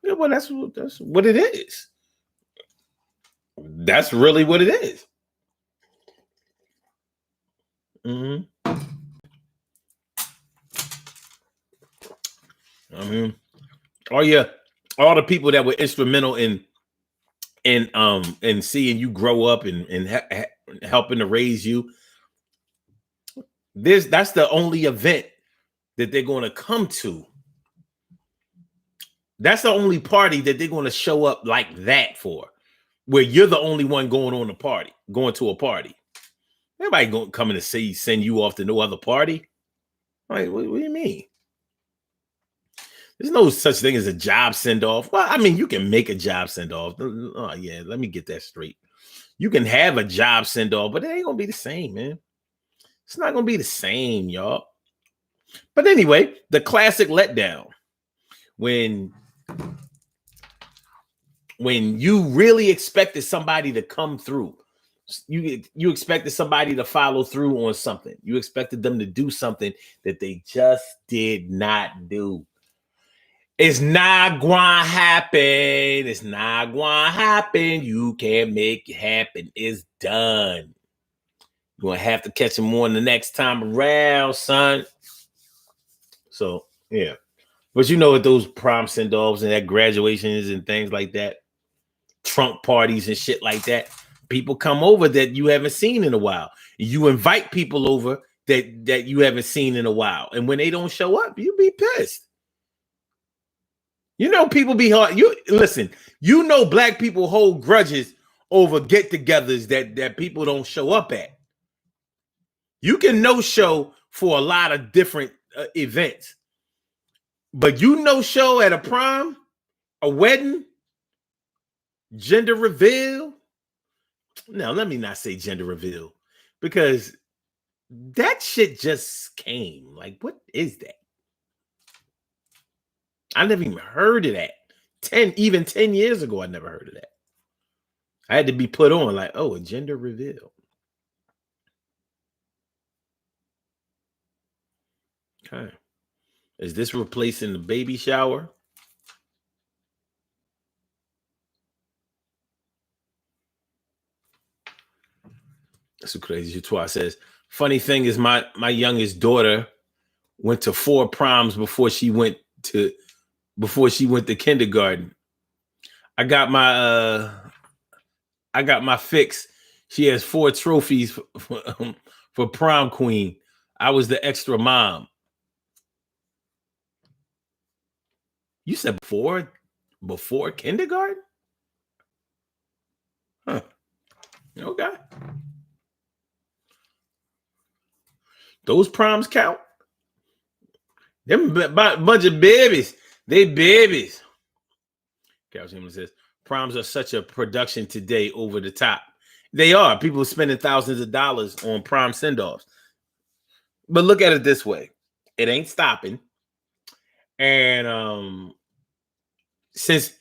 Yeah, well, that's what it is. That's really what it is. Mm-hmm. I mean, all the people that were instrumental in seeing you grow up and helping to raise you. That's the only event that they're going to come to. That's the only party that they're going to show up like that for, where you're the only one going to a party. Everybody going coming to send you off to no other party. Like, what do you mean? There's no such thing as a job send-off. Well, I mean, you can make a job send-off. Oh, yeah, let me get that straight. You can have a job send-off, but it ain't gonna be the same, man. It's not gonna be the same, y'all. But anyway, the classic letdown. When you really expected somebody to come through. You expected somebody to follow through on something. You expected them to do something that they just did not do. It's not gonna happen. It's not gonna happen. You can't make it happen. It's done. You're gonna have to catch them on the next time around, son. So yeah. But you know what those prom send-offs and that graduations and things like that, trunk parties and shit like that. People come over that you haven't seen in a while. You invite people over that you haven't seen in a while. And when they don't show up, you be pissed. You know, people be hard. You listen, you know, black people hold grudges over get-togethers that people don't show up at. You can no-show for a lot of different events. But you no-show at a prom, a wedding, gender reveal. Now, let me not say gender reveal, because that shit just came. Like, what is that? I never even heard of that. 10 years ago, I never heard of that. I had to be put on like, oh, a gender reveal. Okay. Is this replacing the baby shower? That's crazy. Twice says, funny thing is my youngest daughter went to 4 proms before she went to kindergarten. I got my fix. She has 4 trophies for prom queen. I was the extra mom. You said before kindergarten? Huh. Okay. Those proms count? Them bunch of babies. They babies. Calcium says, proms are such a production today, over the top. They are. People are spending thousands of dollars on prom send-offs. But look at it this way. It ain't stopping. And since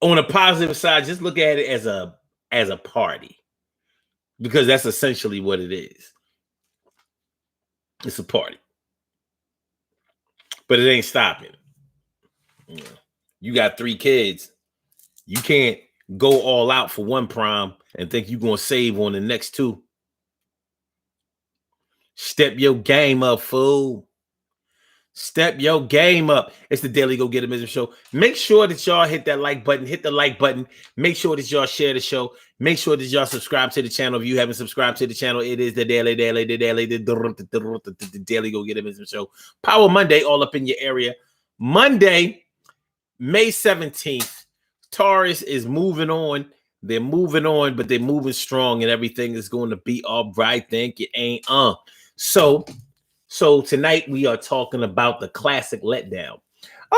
on a positive side, just look at it as a party. Because that's essentially what it is. It's a party. But it ain't stopping. You got 3 kids. You can't go all out for one prom and think you're going to save on the next 2. Step your game up, fool. Step your game up. It's the Daily Go Get It Business Show. Make sure that y'all hit that like button. Hit the like button. Make sure that y'all share the show. Make sure that y'all subscribe to the channel. If you haven't subscribed to the channel, it is the Daily Go Get It Business Show. Power Monday, all up in your area. Monday, May 17th. Taurus is moving on. They're moving on, but they're moving strong, and everything is going to be all right. Think it ain't. So tonight we are talking about the classic letdown.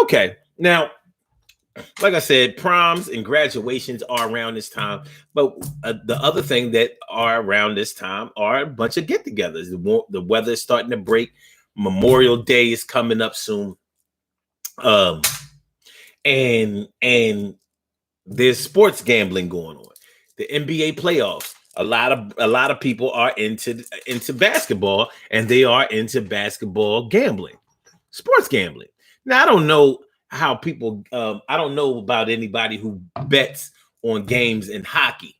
Okay, now, like I said, proms and graduations are around this time, but the other thing that are around this time are a bunch of get-togethers. The weather is starting to break. Memorial Day is coming up soon, and there's sports gambling going on. The NBA playoffs. A lot of people are into basketball, and they are into basketball gambling, sports gambling. Now, I don't know how people. I don't know about anybody who bets on games in hockey,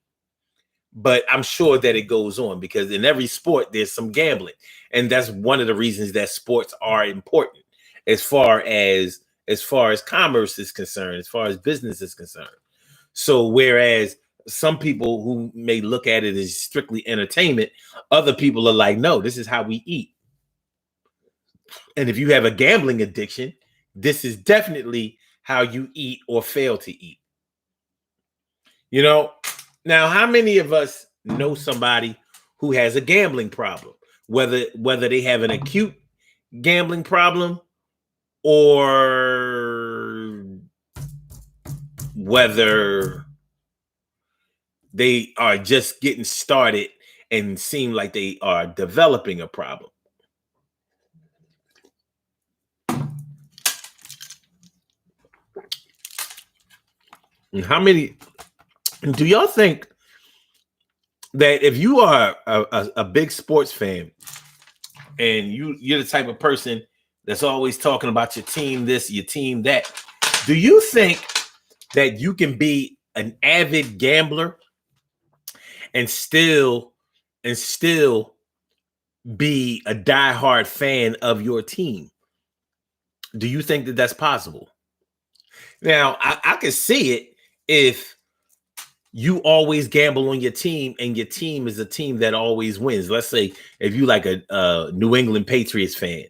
but I'm sure that it goes on, because in every sport there's some gambling, and that's one of the reasons that sports are important as far as commerce is concerned, as far as business is concerned. So whereas some people who may look at it as strictly entertainment, other people are like, no, this is how we eat. And if you have a gambling addiction, this is definitely how you eat or fail to eat. You know, now, how many of us know somebody who has a gambling problem, whether they have an acute gambling problem or whether they are just getting started and seem like they are developing a problem. And how many do y'all think that if you are a big sports fan and you're the type of person that's always talking about your team this, your team that, do you think that you can be an avid gambler and still be a diehard fan of your team? Do you think that that's possible? Now, I can see it if you always gamble on your team and your team is a team that always wins. Let's say if you like a New England Patriots fan,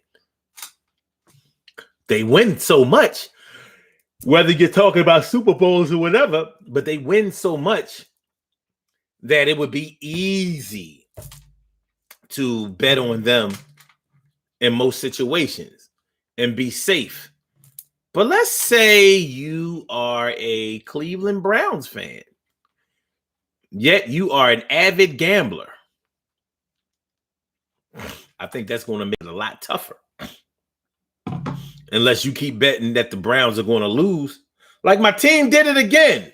they win so much, whether you're talking about Super Bowls or whatever, but they win so much that it would be easy to bet on them in most situations and be safe. But let's say you are a Cleveland Browns fan, yet you are an avid gambler. I think that's going to make it a lot tougher. Unless you keep betting that the Browns are going to lose. Like my team did it again.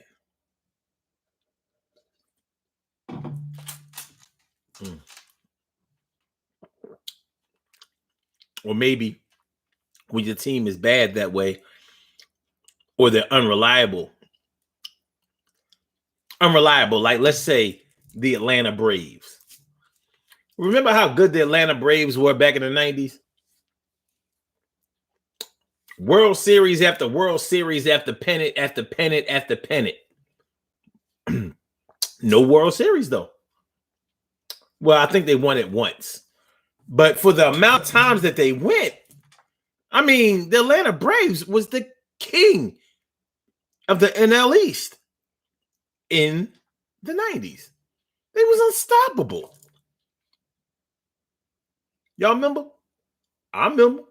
Or maybe when your team is bad that way, or they're unreliable. Unreliable, like let's say the Atlanta Braves. Remember how good the Atlanta Braves were back in the 90s? World Series after World Series after pennant after pennant after pennant. No World Series, though. Well, I think they won it once. But for the amount of times that they went, I mean, the Atlanta Braves was the king of the NL East in the 90s. They was unstoppable. Y'all remember? I remember.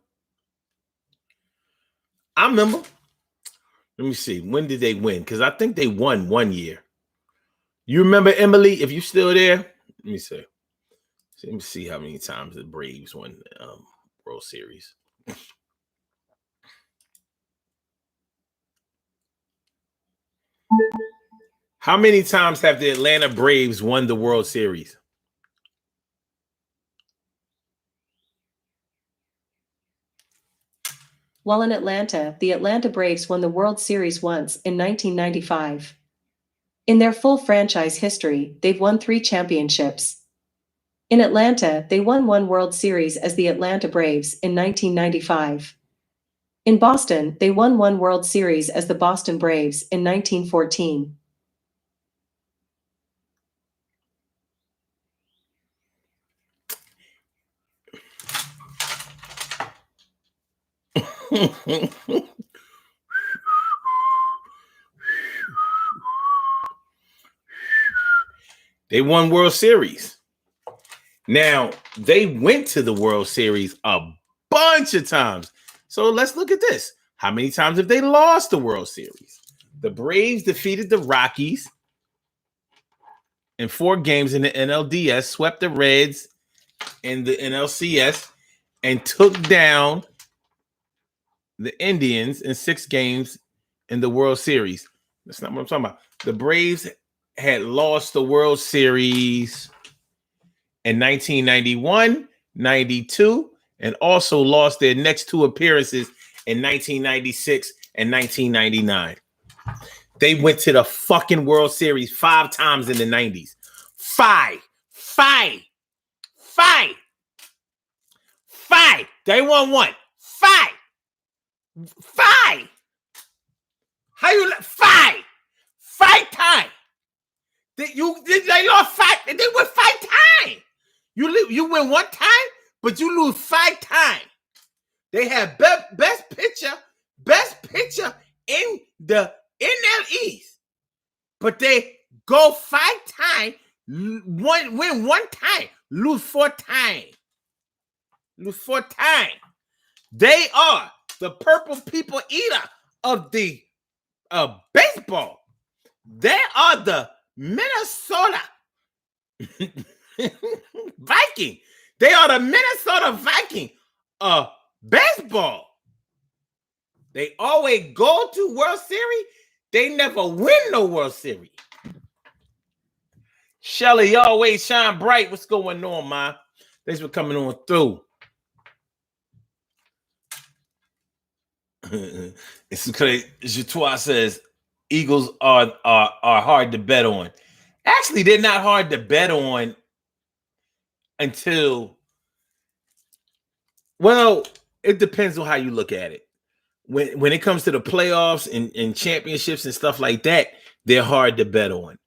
Let me see. When did they win? Because I think they won one year. You remember, Emily, if you're still there? Let me see. Let me see how many times the Braves won World Series. How many times have the Atlanta Braves won the World Series? While in Atlanta, the Atlanta Braves won the World Series once in 1995. In their full franchise history, they've won 3 championships. In Atlanta, they won 1 World Series as the Atlanta Braves in 1995. In Boston, they won 1 World Series as the Boston Braves in 1914. They won World Series. Now, they went to the World Series a bunch of times. So let's look at this. How many times have they lost the World Series? The Braves defeated the Rockies in 4 games in the NLDS, swept the Reds in the NLCS, and took down the Indians in 6 games in the World Series. That's not what I'm talking about. The Braves had lost the World Series in 1991, 92, and also lost their next 2 appearances in 1996 and 1999. They went to the fucking World Series 5 times in the 90s. 5. They won 1. 5. How you 5? 5 times. They lost 5. They win 5 times. You win 1 time, but you lose 5 times. They have best pitcher in the NL East, but they go 5 times, win 1 time, lose 4 times. They are the purple people eater of the baseball. They are the Minnesota Viking. They are the Minnesota Viking of baseball. They always go to World Series. They never win no World Series. Shelly, you always shine bright. What's going on, man? Thanks for coming on through. It's because Jatois says Eagles are hard to bet on. Actually, they're not hard to bet on until, well, it depends on how you look at it. When it comes to the playoffs and championships and stuff like that, they're hard to bet on.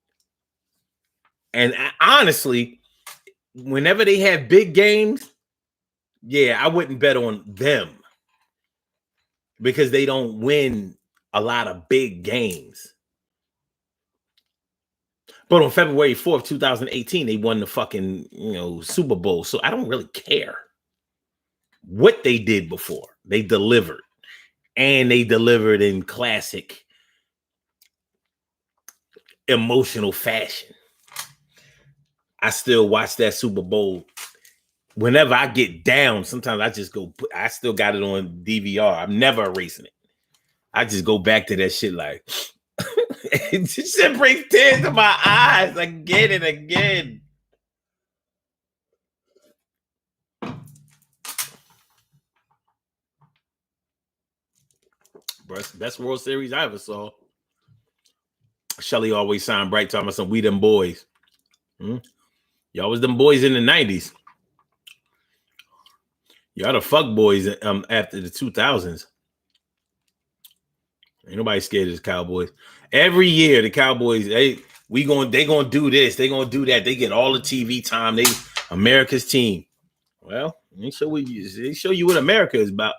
And honestly, whenever they have big games, yeah, I wouldn't bet on them because they don't win a lot of big games. But on February 4th, 2018, they won the fucking, Super Bowl. So I don't really care what they did before. They delivered. And they delivered in classic emotional fashion. I still watch that Super Bowl. Whenever I get down, sometimes I just go, I still got it on DVR. I'm never erasing it. I just go back to that shit like, it just brings tears to my eyes again and again. Best World Series I ever saw. Shelly always shine bright, talking about some we them boys. Y'all was them boys in the 90s. Y'all the fuck boys after the 2000s. Ain't nobody scared of the Cowboys. Every year the Cowboys, they gonna do this, they gonna do that. They get all the TV time. They America's team. Well, they show you what America is about.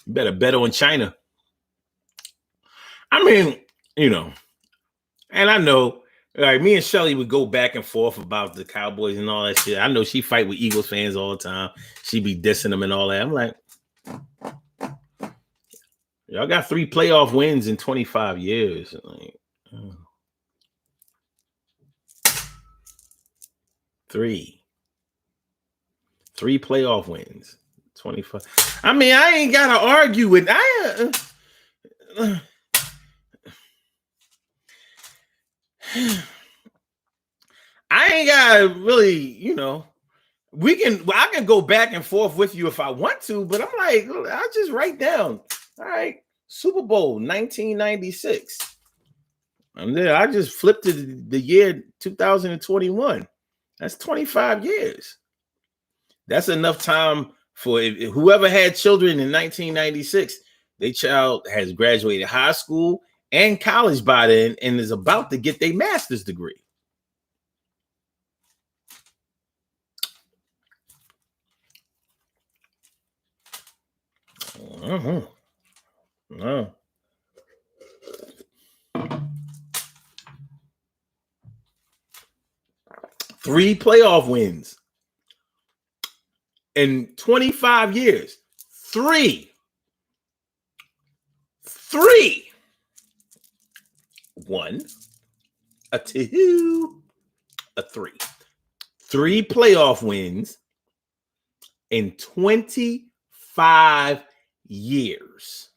You better bet on China. I mean, and I know, like, me and Shelly would go back and forth about the Cowboys and all that shit. I know she fight with Eagles fans all the time. She be dissing them and all that. I'm like, y'all got 3 playoff wins in 25 years. Like, 3 playoff wins. 25. I mean, I ain't gotta argue with I ain't gotta really, I can go back and forth with you if I want to, but I'm like, I'll just write down. All right, Super Bowl 1996. And then I just flipped to the year 2021. That's 25 years. That's enough time for whoever had children in 1996, their child has graduated high school and college by then and is about to get their master's degree. No. 3 playoff wins in 25 years. 3. 1, a 2, a 3. 3 playoff wins in 25 years.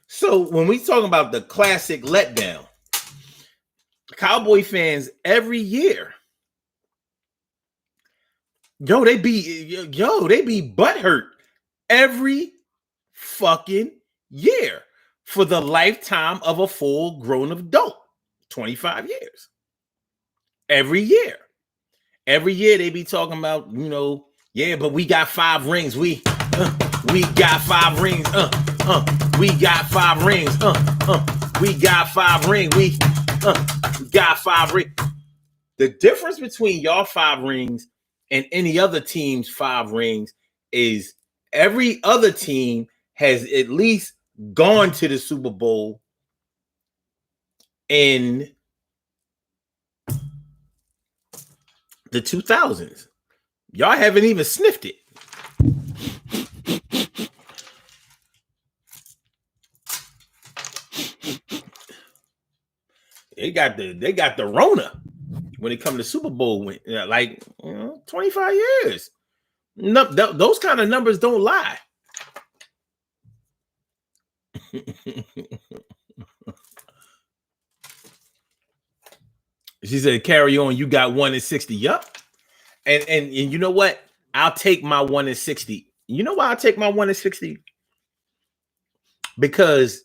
So when we talk about the classic letdown, Cowboy fans every year, they be butthurt every fucking year for the lifetime of a full-grown adult. 25 years. Every year they be talking about, yeah, but we got 5 rings. We got 5 rings. We got 5 rings. We got 5 rings. We got 5 rings. The difference between y'all 5 rings and any other team's 5 rings is every other team has at least gone to the Super Bowl in the 2000s. Y'all haven't even sniffed it. they got the Rona when it comes to Super Bowl win, 25 years. No, those kind of numbers don't lie. She said, "Carry on. You got 1 in 60." Yup. And you know what? I'll take my 1 in 60. You know why I'll take my 1 in 60? Because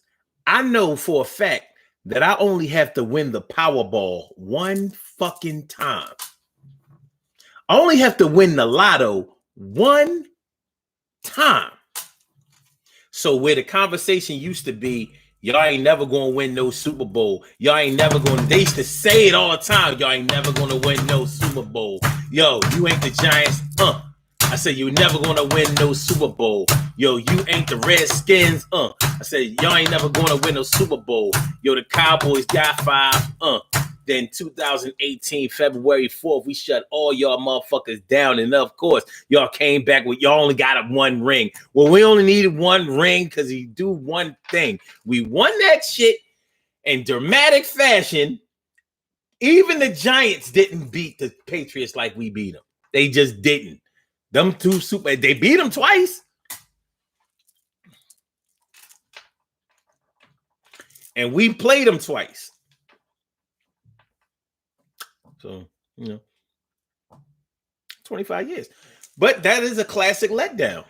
I know for a fact that I only have to win the Powerball one fucking time. I only have to win the lotto one time. So where the conversation used to be, y'all ain't never gonna win no Super Bowl. Y'all ain't never gonna, they used to say it all the time. Y'all ain't never gonna win no Super Bowl. Yo, you ain't the Giants. I said, you never gonna win no Super Bowl. Yo, you ain't the Redskins. I said, y'all ain't never gonna win no Super Bowl. Yo, the Cowboys got 5. Then 2018, February 4th, we shut all y'all motherfuckers down. And of course, y'all came back with y'all only got a 1 ring. Well, we only needed 1 ring because he do one thing. We won that shit in dramatic fashion. Even the Giants didn't beat the Patriots like we beat them. They just didn't. Them two they beat them twice. And we played them twice. So, 25 years. But that is a classic letdown.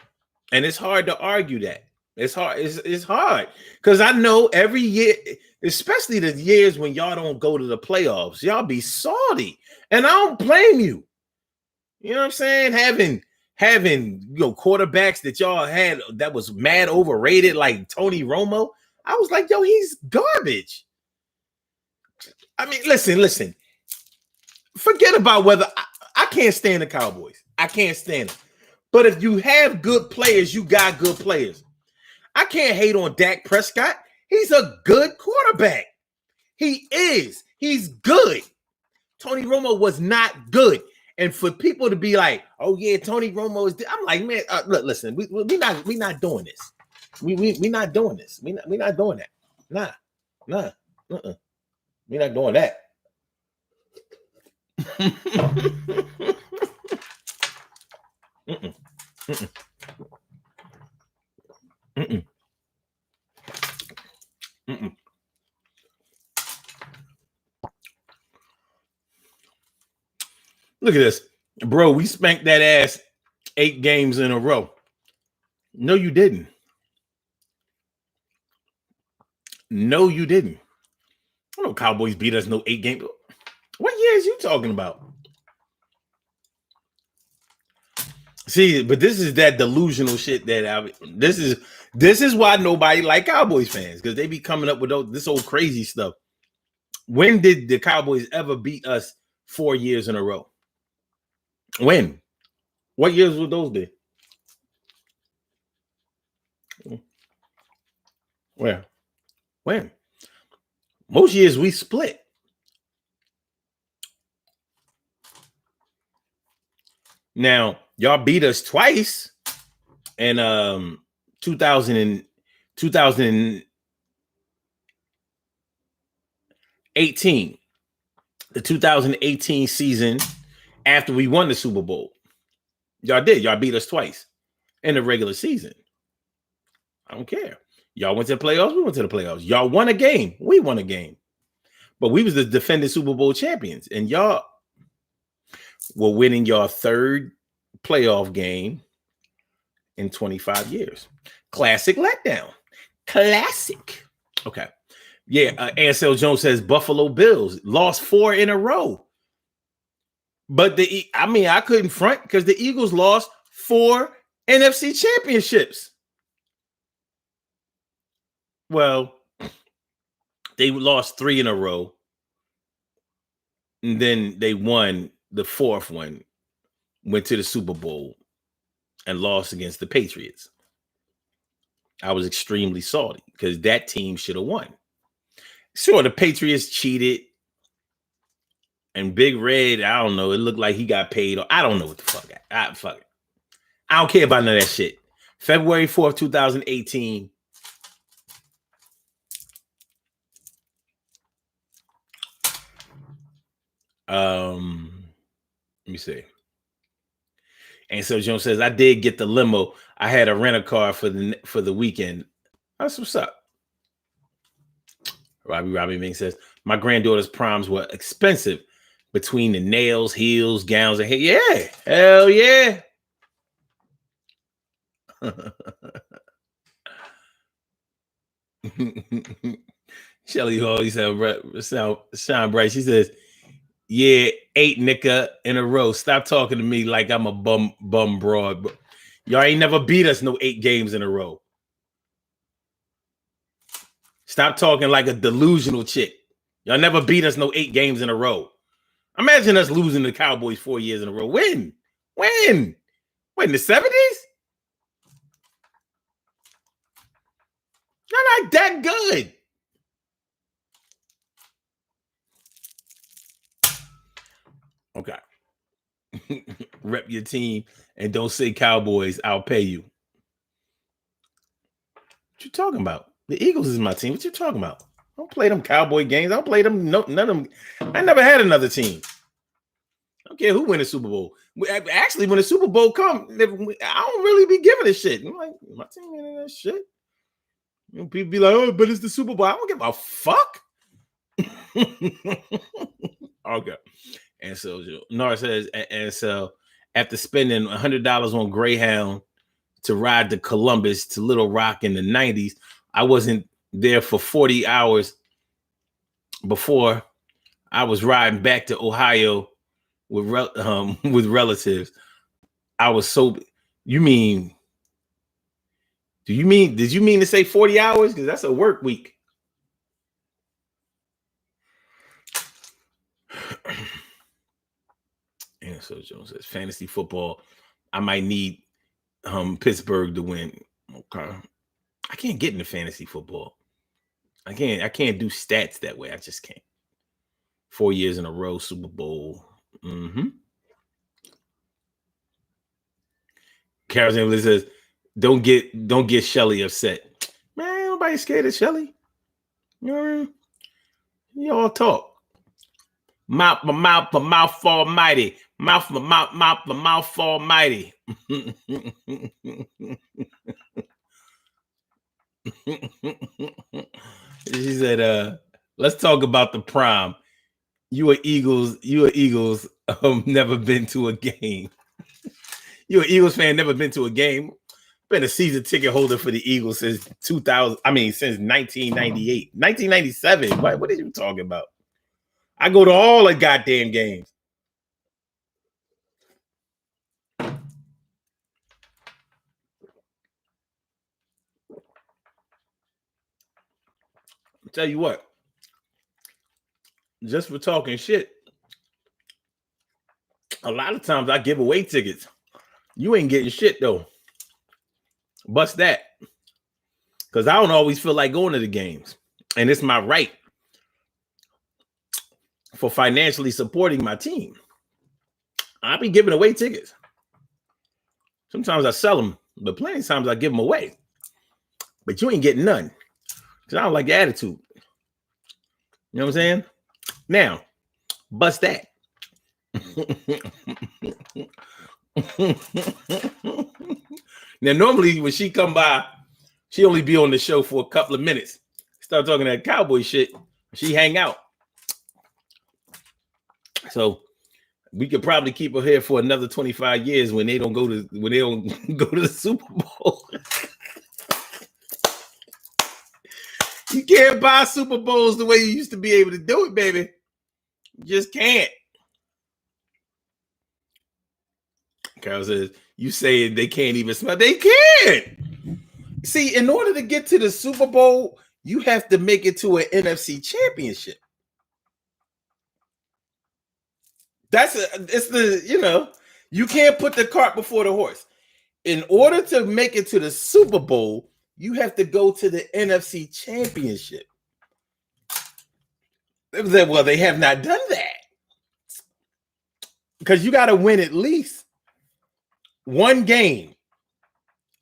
And it's hard to argue that. It's hard. It's hard. Because I know every year, especially the years when y'all don't go to the playoffs, y'all be salty. And I don't blame you. You know what I'm saying? Having quarterbacks that y'all had that was mad overrated, like Tony Romo. I was like, yo, he's garbage. I mean, listen. Forget about whether I can't stand the Cowboys. I can't stand them. But if you have good players, you got good players. I can't hate on Dak Prescott. He's a good quarterback. He is. He's good. Tony Romo was not good. And for people to be like, oh yeah, Tony Romo is. I'm like, man, look, listen, we not doing this. We not doing this. We not doing that. Nah. We not doing that. Look at this, bro. We spanked that ass 8 games in a row. No, you didn't. No, you didn't. I know Cowboys beat us no 8 games. What year is you talking about? See, but this is that delusional shit that this is why nobody like Cowboys fans, because they be coming up with this old crazy stuff. When did the Cowboys ever beat us 4 years in a row? When? What years would those be? Where? When? Most years we split. Now, y'all beat us twice in 2018. The 2018 season after we won the Super Bowl. Y'all did. Y'all beat us twice in the regular season. I don't care. Y'all went to the playoffs. We went to the playoffs. Y'all won a game. We won a game. But we was the defending Super Bowl champions. And y'all were winning your 3rd playoff game in 25 years. Classic letdown. Classic. Okay. Yeah. Ansel Jones says Buffalo Bills lost 4 in a row. But I couldn't front because the Eagles lost 4 NFC championships. Well, they lost 3 in a row. And then they won the 4th one, went to the Super Bowl, and lost against the Patriots. I was extremely salty because that team should have won. Sure, the Patriots cheated. And Big Red, I don't know. It looked like he got paid. I don't know what the fuck. Fuck it. I don't care about none of that shit. February 4th, 2018. Let me see. And so Jones says, I did get the limo. I had a rent a car for the weekend. That's what's up. Robbie Ming says, my granddaughter's proms were expensive between the nails, heels, gowns, and hair. Yeah, hell yeah. Shelly always sound bright. She says, yeah, 8 nigga in a row. Stop talking to me like I'm a bum broad. But y'all ain't never beat us no 8 games in a row. Stop talking like a delusional chick. Y'all never beat us no 8 games in a row. Imagine us losing the Cowboys 4 years in a row. When? In the 70s? Y'all not that good. Okay. Rep your team and don't say Cowboys. I'll pay you. What you talking about? The Eagles is my team. What you talking about? I don't play them Cowboy games. I don't play them. No, none of them. I never had another team. I don't care who win the Super Bowl. Actually, when the Super Bowl comes, I don't really be giving a shit. I'm like, my team ain't that shit. You know, people be like, oh, but it's the Super Bowl. I don't give a fuck. Okay. And so Nora says, and so after spending $100 on Greyhound to ride to Columbus to Little Rock in the 90s, I wasn't there for 40 hours before I was riding back to Ohio with relatives. I was so. Did you mean to say 40 hours? Because that's a work week. And so Jones says, fantasy football, I might need Pittsburgh to win. Okay. I can't get into fantasy football. I can't do stats that way. I just can't. 4 years in a row, Super Bowl. Carol says, don't get Shelly upset. Man, ain't nobody scared of Shelly. You know what I mean? You all talk. Mouth almighty. Mouth almighty. She said, let's talk about the prom. You are Eagles, never been to a game. You an Eagles fan, never been to a game. Been a season ticket holder for the Eagles since since 1998. 1997. What are you talking about? I go to all the goddamn games. I'll tell you what. Just for talking shit, a lot of times I give away tickets. You ain't getting shit though. Bust that. Because I don't always feel like going to the games. And it's my right for financially supporting my team. I'll be giving away tickets. Sometimes I sell them, but plenty of times I give them away. But you ain't getting none. Because I don't like the attitude. You know what I'm saying? Now, bust that. Now, normally when she come by, she only be on the show for a couple of minutes. Start talking that cowboy shit. She hang out. So we could probably keep her here for another 25 years when they don't go to the Super Bowl. You can't buy Super Bowls the way you used to be able to do it, baby. You just can't. Carol says, you say they can't even smell. They can't. See, in order to get to the Super Bowl, you have to make it to an NFC championship. You can't put the cart before the horse. In order to make it to the Super Bowl, you have to go to the NFC championship. Well, they have not done that. Because you got to win at least one game.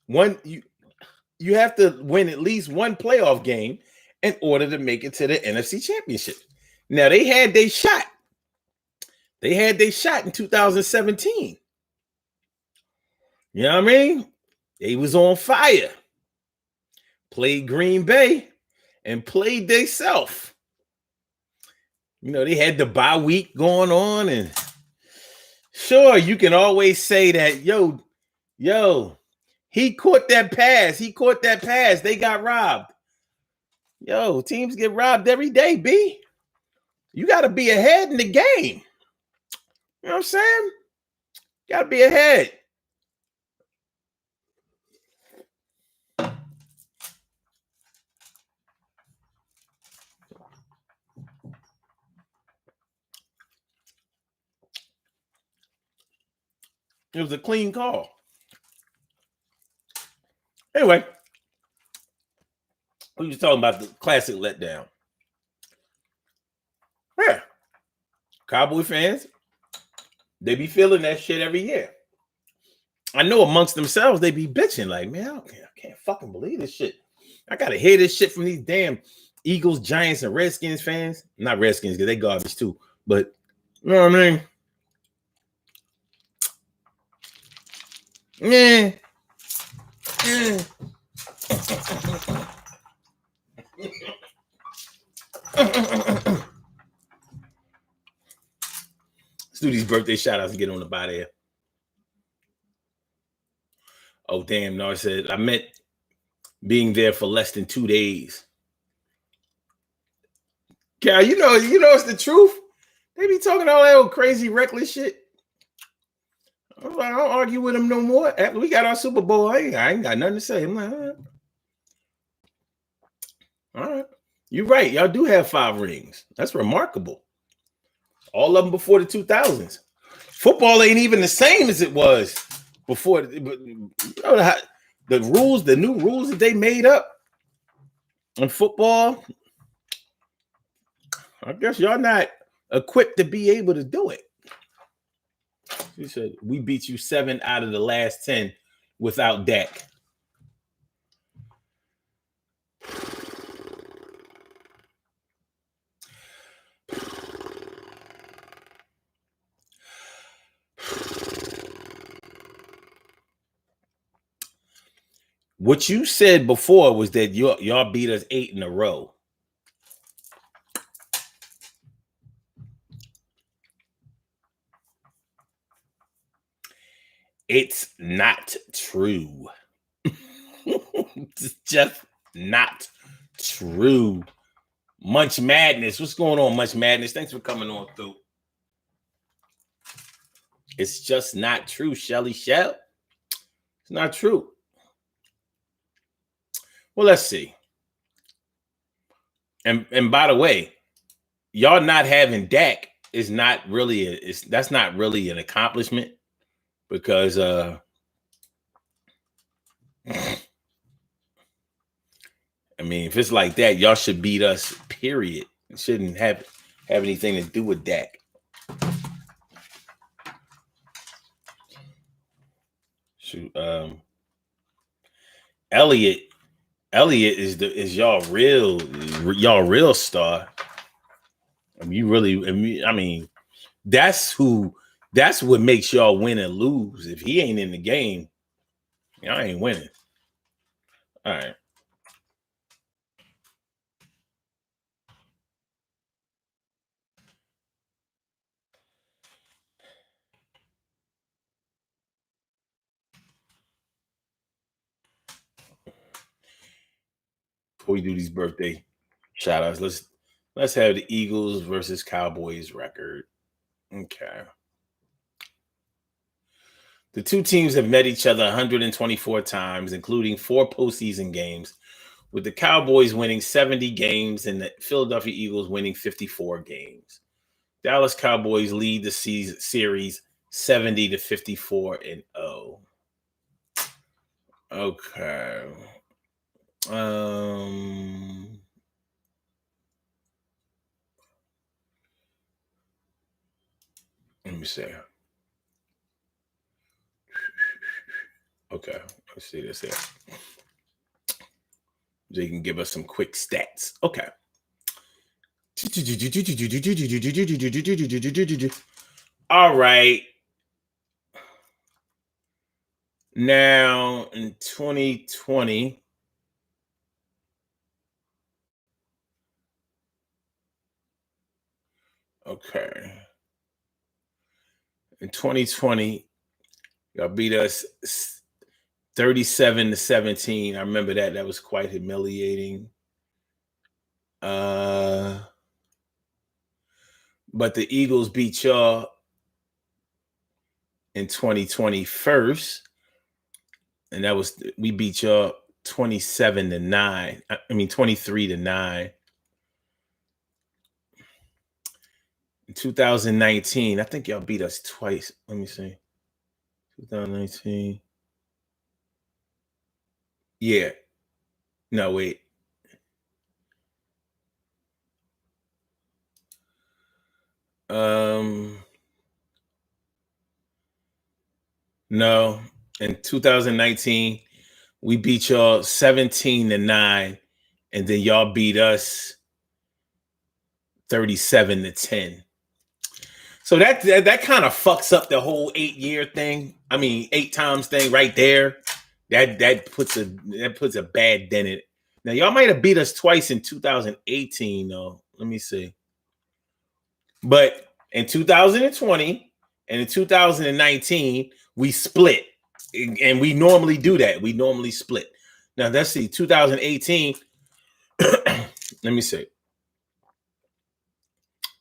You have to win at least one playoff game in order to make it to the NFC championship. Now, they had their shot They had their shot in 2017. You know what I mean? They was on fire. Played Green Bay and played theyself. You know, they had the bye week going on, and sure, you can always say that, yo, he caught that pass. They got robbed. Yo, teams get robbed every day, B. You got to be ahead in the game. You know what I'm saying? Got to be ahead. It was a clean call. Anyway, we were talking about the classic letdown. Yeah. Cowboy fans, they be feeling that shit every year. I know amongst themselves, they be bitching like, man, I can't fucking believe this shit. I got to hear this shit from these damn Eagles, Giants, and Redskins fans. Not Redskins, because they garbage too. But, you know what I mean? Yeah. Let's do these birthday shout outs and get on the body here. Oh, damn. No, I said, I meant being there for less than 2 days. Cal, you know it's the truth. They be talking all that old crazy, reckless shit. I don't argue with them no more. After we got our Super Bowl, I ain't got nothing to say. I'm like, all right. You're right. Y'all do have 5 rings. That's remarkable. All of them before the 2000s. Football ain't even the same as it was before. The rules, the new rules that they made up in football, I guess y'all not equipped to be able to do it. She said, we beat you 7 out of the last 10 without Dak. What you said before was that y'all beat us 8 in a row. It's not true. It's just not true. Munch Madness. What's going on, Munch Madness? Thanks for coming on through. It's just not true, Shelly Shell. It's not true. Well, let's see. And by the way, y'all not having Dak is not really that's not really an accomplishment, because I mean, if it's like that, y'all should beat us, period. It shouldn't have anything to do with Dak. Shoot, Elliot is y'all real star. I mean, that's what makes y'all win and lose. If he ain't in the game, y'all ain't winning. All right. Before we do these birthday shout outs, let's have the Eagles versus Cowboys record. Okay. The two teams have met each other 124 times, including 4 postseason games, with the Cowboys winning 70 games and the Philadelphia Eagles winning 54 games. Dallas Cowboys lead the series 70-54-0. Okay. Let me see. Okay, let's see this here. They can give us some quick stats. Okay. All right. Now in 2020. Okay. In 2020, y'all beat us 37-17. I remember that. That was quite humiliating. But the Eagles beat y'all in 2020 first. And that was, we beat y'all 27-9. I mean 23-9. In 2019, I think y'all beat us twice. Let me see. 2019. Yeah. No, wait. No. In 2019, we beat y'all 17-9, and then y'all beat us 37-10. So that kind of fucks up the whole 8-year thing. I mean, 8 times thing right there. That puts a bad dent in it. Now y'all might have beat us twice in 2018 though. Let me see. But in 2020 and in 2019, we split. And we normally do that. We normally split. Now let's see, 2018. Let me see.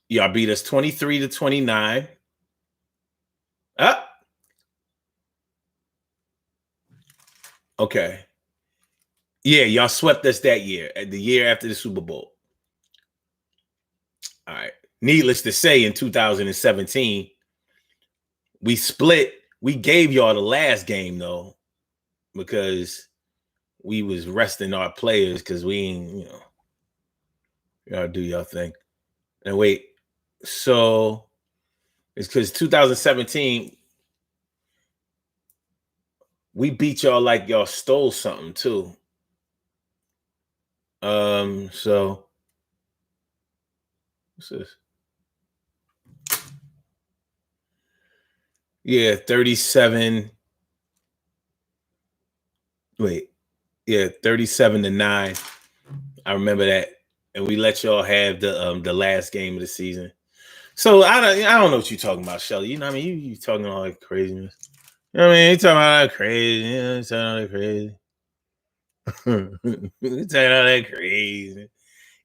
Y'all beat us 23-29. Okay. Yeah, y'all swept us that year, the year after the Super Bowl. All right. Needless to say, in 2017, we split. We gave y'all the last game though, because we was resting our players because we ain't, y'all do y'all thing. And wait, so it's because 2017, we beat y'all like y'all stole something too. So what's this? Yeah, 37. Wait, yeah, 37-9. I remember that, and we let y'all have the last game of the season. So I don't know what you're talking about, Shelly. You know what I mean? You talking all that craziness. You know what I mean? You talking about that crazy. You know, you talking all that crazy. You talking all that crazy.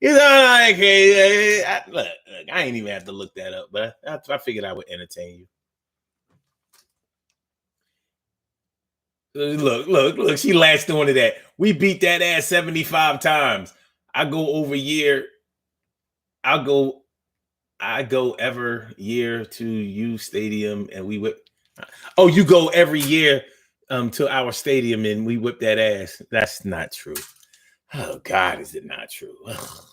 You talking all that crazy. Look, I ain't even have to look that up, but I figured I would entertain you. Look, she latched on to that. We beat that ass 75 times. I go every year to U Stadium and we whip. Oh, you go every year to our stadium and we whip that ass. That's not true. Oh God, is it not true? Oh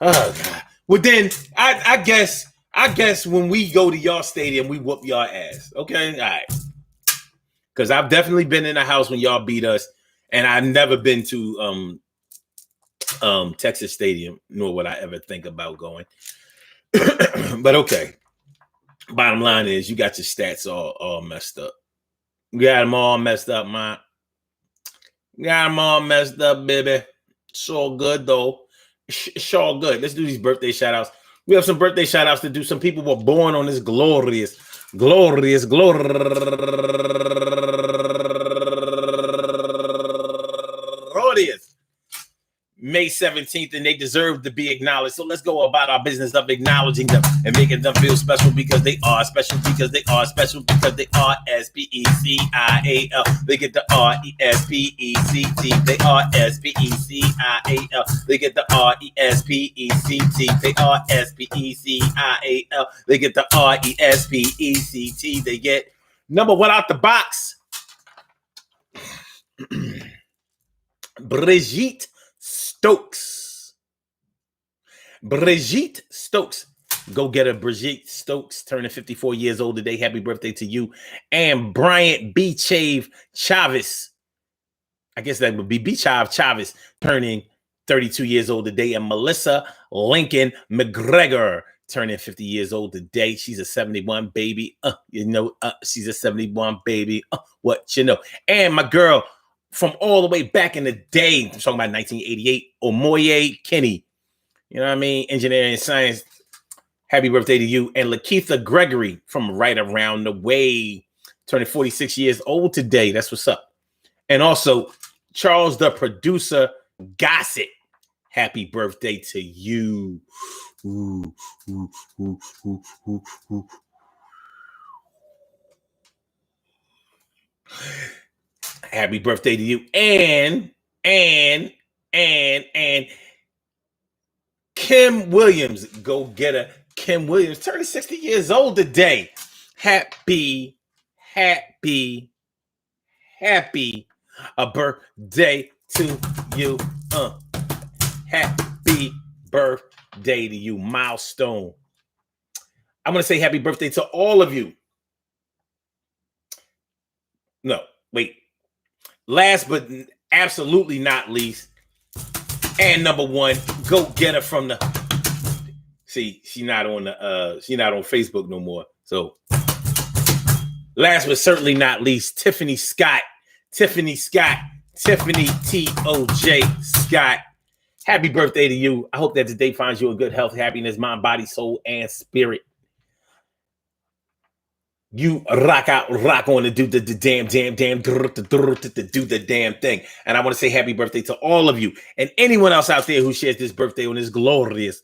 God. Well then I guess when we go to y'all stadium, we whoop y'all ass. Okay, all right. Because I've definitely been in a house when y'all beat us, and I've never been to Texas Stadium, nor would I ever think about going. But okay. Bottom line is you got your stats all messed up. You got them all messed up, man. You got them all messed up, baby. It's all good though. It's all good. Let's do these birthday shout outs. We have some birthday shout outs to do. Some people were born on this glorious May 17th, and they deserve to be acknowledged. So let's go about our business of acknowledging them and making them feel special because they are special, because they are special, because they are SPECIAL. They get the RESPECT. They are SPECIAL. They get the RESPECT. They are SPECIAL. They get the RESPECT. They get number one out the box. Brigitte Stokes. Brigitte Stokes. Go get her. Brigitte Stokes turning 54 years old today. Happy birthday to you. And Bryant B. Chavez. I guess that would be B. Chavez turning 32 years old today. And Melissa Lincoln McGregor turning 50 years old today. She's a 71 baby. She's a 71 baby. What you know? And my girl from all the way back in the day, I'm talking about 1988, Omoye Kenny. You know what I mean? Engineering and science. Happy birthday to you. And Lakeitha Gregory from right around the way, turning 46 years old today. That's what's up. And also, Charles, the producer, Gossett. Happy birthday to you. Ooh, ooh, ooh, ooh, ooh, ooh. Happy birthday to you. And Kim Williams, go get her. Kim Williams, turning 60 years old today. Happy a birthday to you. Happy birthday to you. Milestone. I'm going to say happy birthday to all of you. No, wait. Last but absolutely not least, and number one, go get her from the. See, she's not on Facebook no more. So, last but certainly not least, Tiffany Scott, Tiffany T.O.J. Scott. Happy birthday to you. I hope that today finds you in good health, happiness, mind, body, soul, and spirit. You rock on and do the damn, do the damn thing. And I want to say happy birthday to all of you and anyone else out there who shares this birthday on this glorious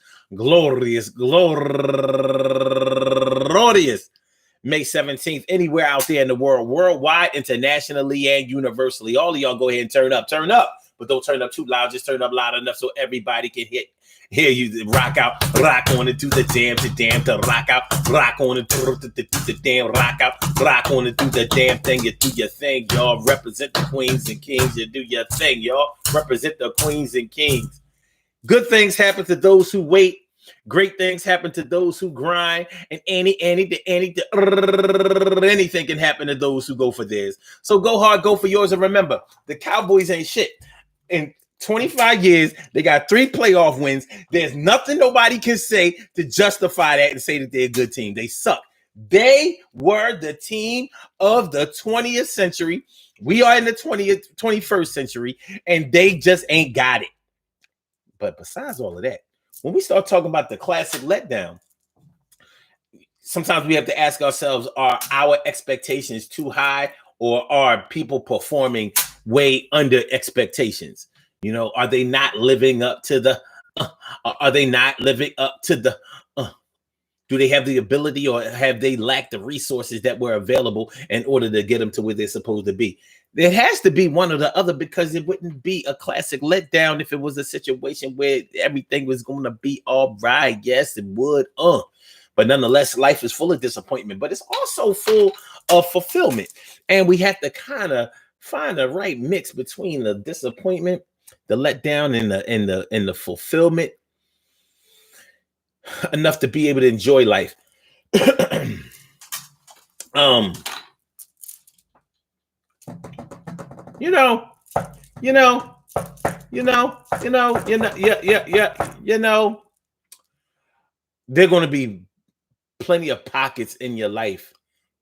May 17th, anywhere out there in the world, worldwide, internationally, and universally. All of y'all go ahead and turn up, but don't turn up too loud. Just turn up loud enough so everybody can hear you rock on and do the damn, to rock on and do the damn, rock on and do the damn thing. You do your thing, y'all. Represent the queens and kings. You do your thing, y'all. Represent the queens and kings. Good things happen to those who wait. Great things happen to those who grind, and anything can happen to those who go for theirs. So go hard, go for yours, and remember, the Cowboys ain't shit. In 25 years, they got 3 playoff wins. There's nothing nobody can say to justify that and say that they're a good team. They suck. They were the team of the 20th century. We are in the 21st century, and they just ain't got it. But besides all of that, when we start talking about the classic letdown, sometimes we have to ask ourselves, are our expectations too high, or are people performing way under expectations? You know, are they not living up to the, do they have the ability, or have they lacked the resources that were available in order to get them to where they're supposed to be? There has to be one or the other, because it wouldn't be a classic letdown if it was a situation where everything was going to be all right. Yes, it would. But nonetheless, life is full of disappointment, but it's also full of fulfillment. And we have to kind of find the right mix between the disappointment, the letdown, and the fulfillment, enough to be able to enjoy life. You know, there are going to be plenty of pockets in your life,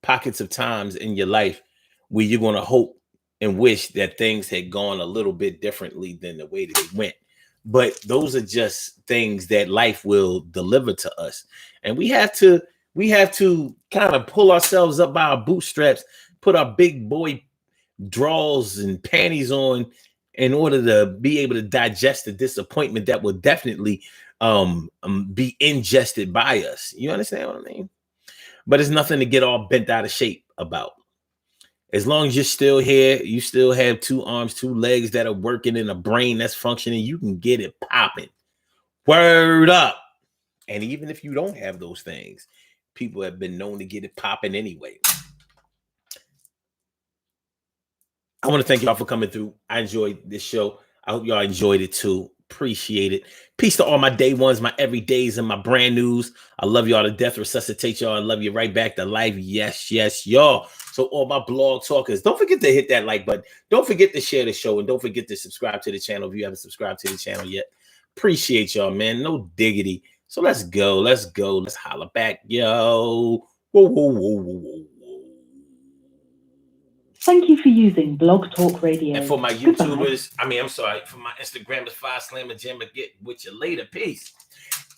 pockets of times in your life where you're going to hope and wish that things had gone a little bit differently than the way that they went. But those are just things that life will deliver to us. And we have to kind of pull ourselves up by our bootstraps, put our big boy drawers and panties on in order to be able to digest the disappointment that will definitely be ingested by us. You understand what I mean? But it's nothing to get all bent out of shape about. As long as you're still here, you still have 2 arms, 2 legs that are working, and a brain that's functioning, you can get it popping. Word up. And even if you don't have those things, people have been known to get it popping anyway. I want to thank y'all for coming through. I enjoyed this show. I hope y'all enjoyed it too. Appreciate it. Peace to all my day ones, my everydays, and my brand news. I love y'all to death. Resuscitate y'all. I love you right back to life. Yes, y'all. So all my blog talkers, don't forget to hit that like button. Don't forget to share the show, and don't forget to subscribe to the channel if you haven't subscribed to the channel yet. Appreciate y'all, man. No diggity. So let's go. Let's go. Let's holler back, yo. Whoa, whoa, whoa, whoa, whoa, whoa. Thank you for using Blog Talk Radio. And for my YouTubers, I'm sorry, for my Instagrammers, 5 Slammer Jim, get with you later. Peace.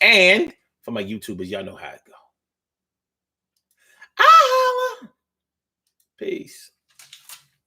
And for my YouTubers, y'all know how it go. Peace.